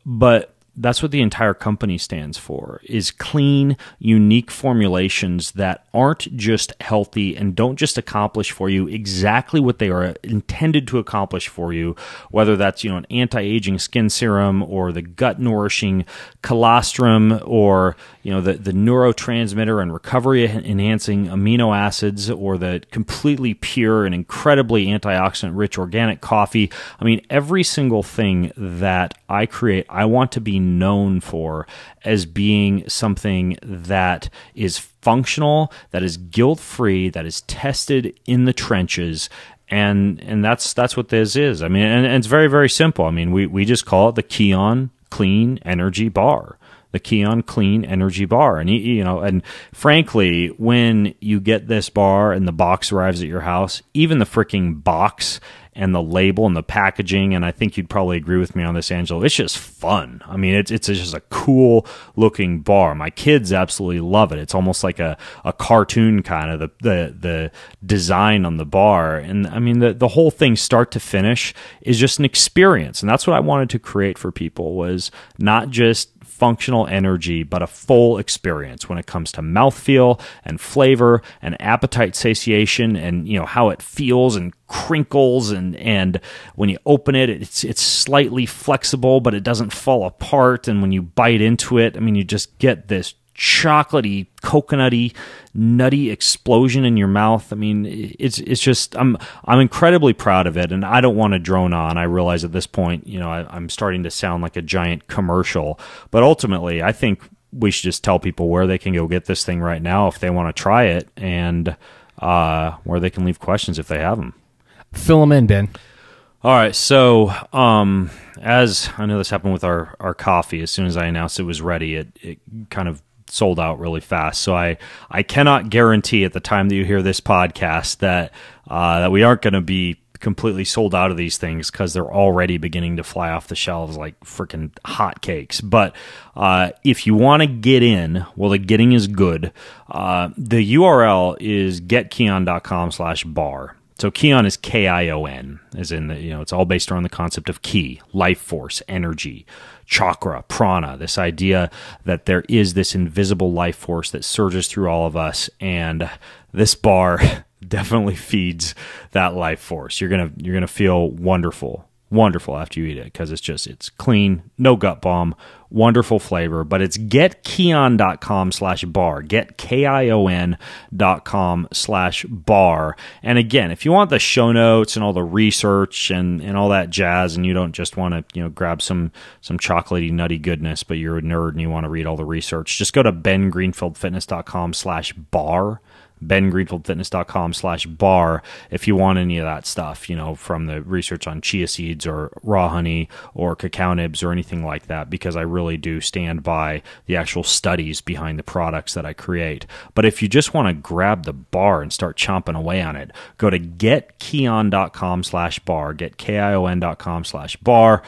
but that's what the entire company stands for, is clean, unique formulations that aren't just healthy and don't just accomplish for you exactly what they are intended to accomplish for you, whether that's, an anti-aging skin serum or the gut-nourishing colostrum or, the neurotransmitter and recovery-enhancing amino acids or the completely pure and incredibly antioxidant-rich organic coffee. I mean, every single thing that I create, I want to be known for as being something that is functional, that is guilt-free, that is tested in the trenches, and that's what this is. I mean, and it's very, very simple. I mean, we just call it the Kion Clean Energy Bar. The Kion Clean Energy Bar. And, and frankly, when you get this bar and the box arrives at your house, even the freaking box and the label and the packaging, and I think you'd probably agree with me on this, Angelo, it's just fun. I mean, it's just a cool looking bar. My kids absolutely love it. It's almost like a cartoon kind of, the design on the bar. And I mean, the whole thing start to finish is just an experience. And that's what I wanted to create for people, was not just functional energy, but a full experience when it comes to mouthfeel and flavor and appetite satiation and, how it feels and crinkles and when you open it, it's slightly flexible, but it doesn't fall apart. And when you bite into it, I mean, you just get this chocolatey, coconutty, nutty explosion in your mouth. I mean, it's just, I'm incredibly proud of it, and I don't want to drone on. I realize at this point, I'm starting to sound like a giant commercial, but ultimately, I think we should just tell people where they can go get this thing right now if they want to try it, and where they can leave questions if they have them. Fill them in, Ben. All right, so as I know this happened with our coffee, as soon as I announced it was ready, it kind of sold out really fast. So I cannot guarantee at the time that you hear this podcast that we aren't going to be completely sold out of these things, because they're already beginning to fly off the shelves like freaking hotcakes. But if you want to get in, well, the getting is good. The URL is getkion.com/bar. So Kion is Kion, as in it's all based around the concept of ki, life force, energy, chakra, prana, this idea that there is this invisible life force that surges through all of us, and this bar definitely feeds that life force. You're gonna feel wonderful after you eat it, because it's clean, no gut bomb, wonderful flavor. But it's getkion.com/bar, getkion.com/bar. And again, if you want the show notes and all the research and all that jazz, and you don't just want to grab some chocolatey nutty goodness, but you're a nerd and you want to read all the research, just go to bengreenfieldfitness.com/bar. bengreenfieldfitness.com/bar if you want any of that stuff, from the research on chia seeds or raw honey or cacao nibs or anything like that, because I really do stand by the actual studies behind the products that I create. But if you just want to grab the bar and start chomping away on it, go to getkion.com/bar, getkion.com/bar.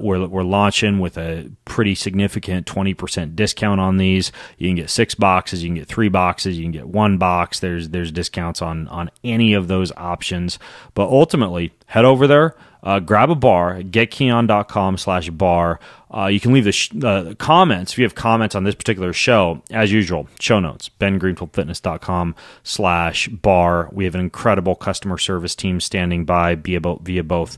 We're launching with a pretty significant 20% discount on these. You can get 6 boxes, you can get 3 boxes, you can get 1 box. There's discounts on any of those options. But ultimately, head over there, grab a bar, getkion.com/bar. You can leave the comments. If you have comments on this particular show, as usual, show notes, bengreenfieldfitness.com/bar. We have an incredible customer service team standing by via both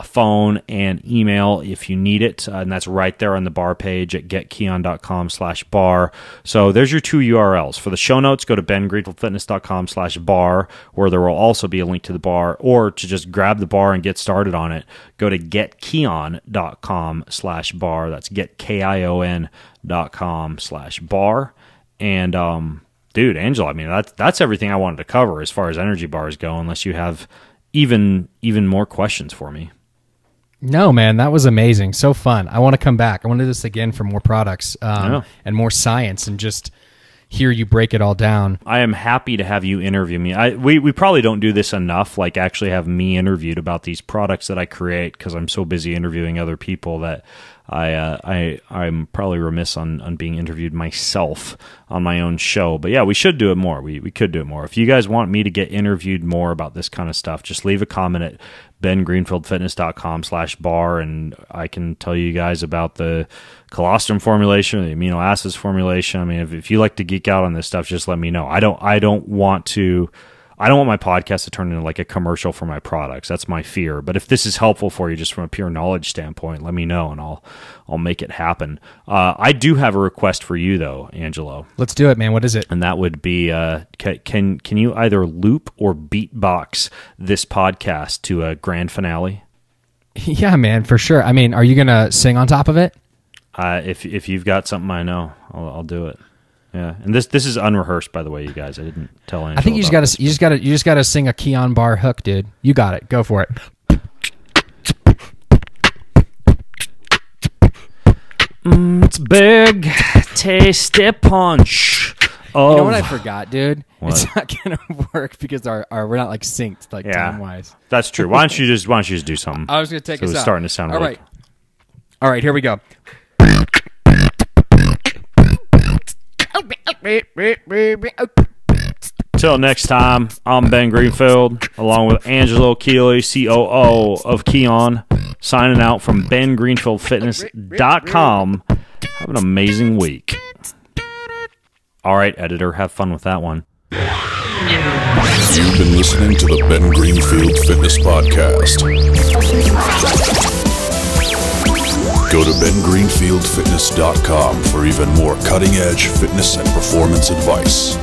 phone and email if you need it. And that's right there on the bar page at getkion.com/bar. So there's your 2 URLs. For the show notes, go to bengreenfieldfitness.com/bar, where there will also be a link to the bar, or to just grab the bar and get started on it, go to getkion.com/bar. That's getkion.com/bar. And dude, Angela, I mean, that's everything I wanted to cover as far as energy bars go, unless you have even more questions for me. No, man, that was amazing. So fun. I want to come back. I want to do this again for more products and more science, and just hear you break it all down. I am happy to have you interview me. We probably don't do this enough, like actually have me interviewed about these products that I create, because I'm so busy interviewing other people that I'm probably remiss on being interviewed myself on my own show. But yeah, we should do it more. We could do it more. If you guys want me to get interviewed more about this kind of stuff, just leave a comment at bengreenfieldfitness.com/bar, and I can tell you guys about the colostrum formulation, the amino acids formulation. I mean, if you like to geek out on this stuff, just let me know. I don't want my podcast to turn into like a commercial for my products. That's my fear. But if this is helpful for you just from a pure knowledge standpoint, let me know and I'll make it happen. I do have a request for you though, Angelo. Let's do it, man. What is it? And that would be can you either loop or beatbox this podcast to a grand finale? Yeah, man, for sure. I mean, are you gonna sing on top of it? If you've got something I know, I'll do it. Yeah, and this is unrehearsed, by the way, you guys. I didn't tell anyone. I think you just gotta sing a Keon bar hook, dude. You got it. Go for it. It's big, tasty punch. You know what I forgot, dude? What? It's not gonna work because we're not like synced time wise. That's true. Why don't you just do something? I was gonna take us out. It's starting to sound all right. All right, here we go. Till next time, I'm Ben Greenfield, along with Angelo Keeley, COO of Keon, signing out from bengreenfieldfitness.com. Have an amazing week. All right, editor, have fun with that one. You've been listening to the Ben Greenfield Fitness Podcast. Go to bengreenfieldfitness.com for even more cutting-edge fitness and performance advice.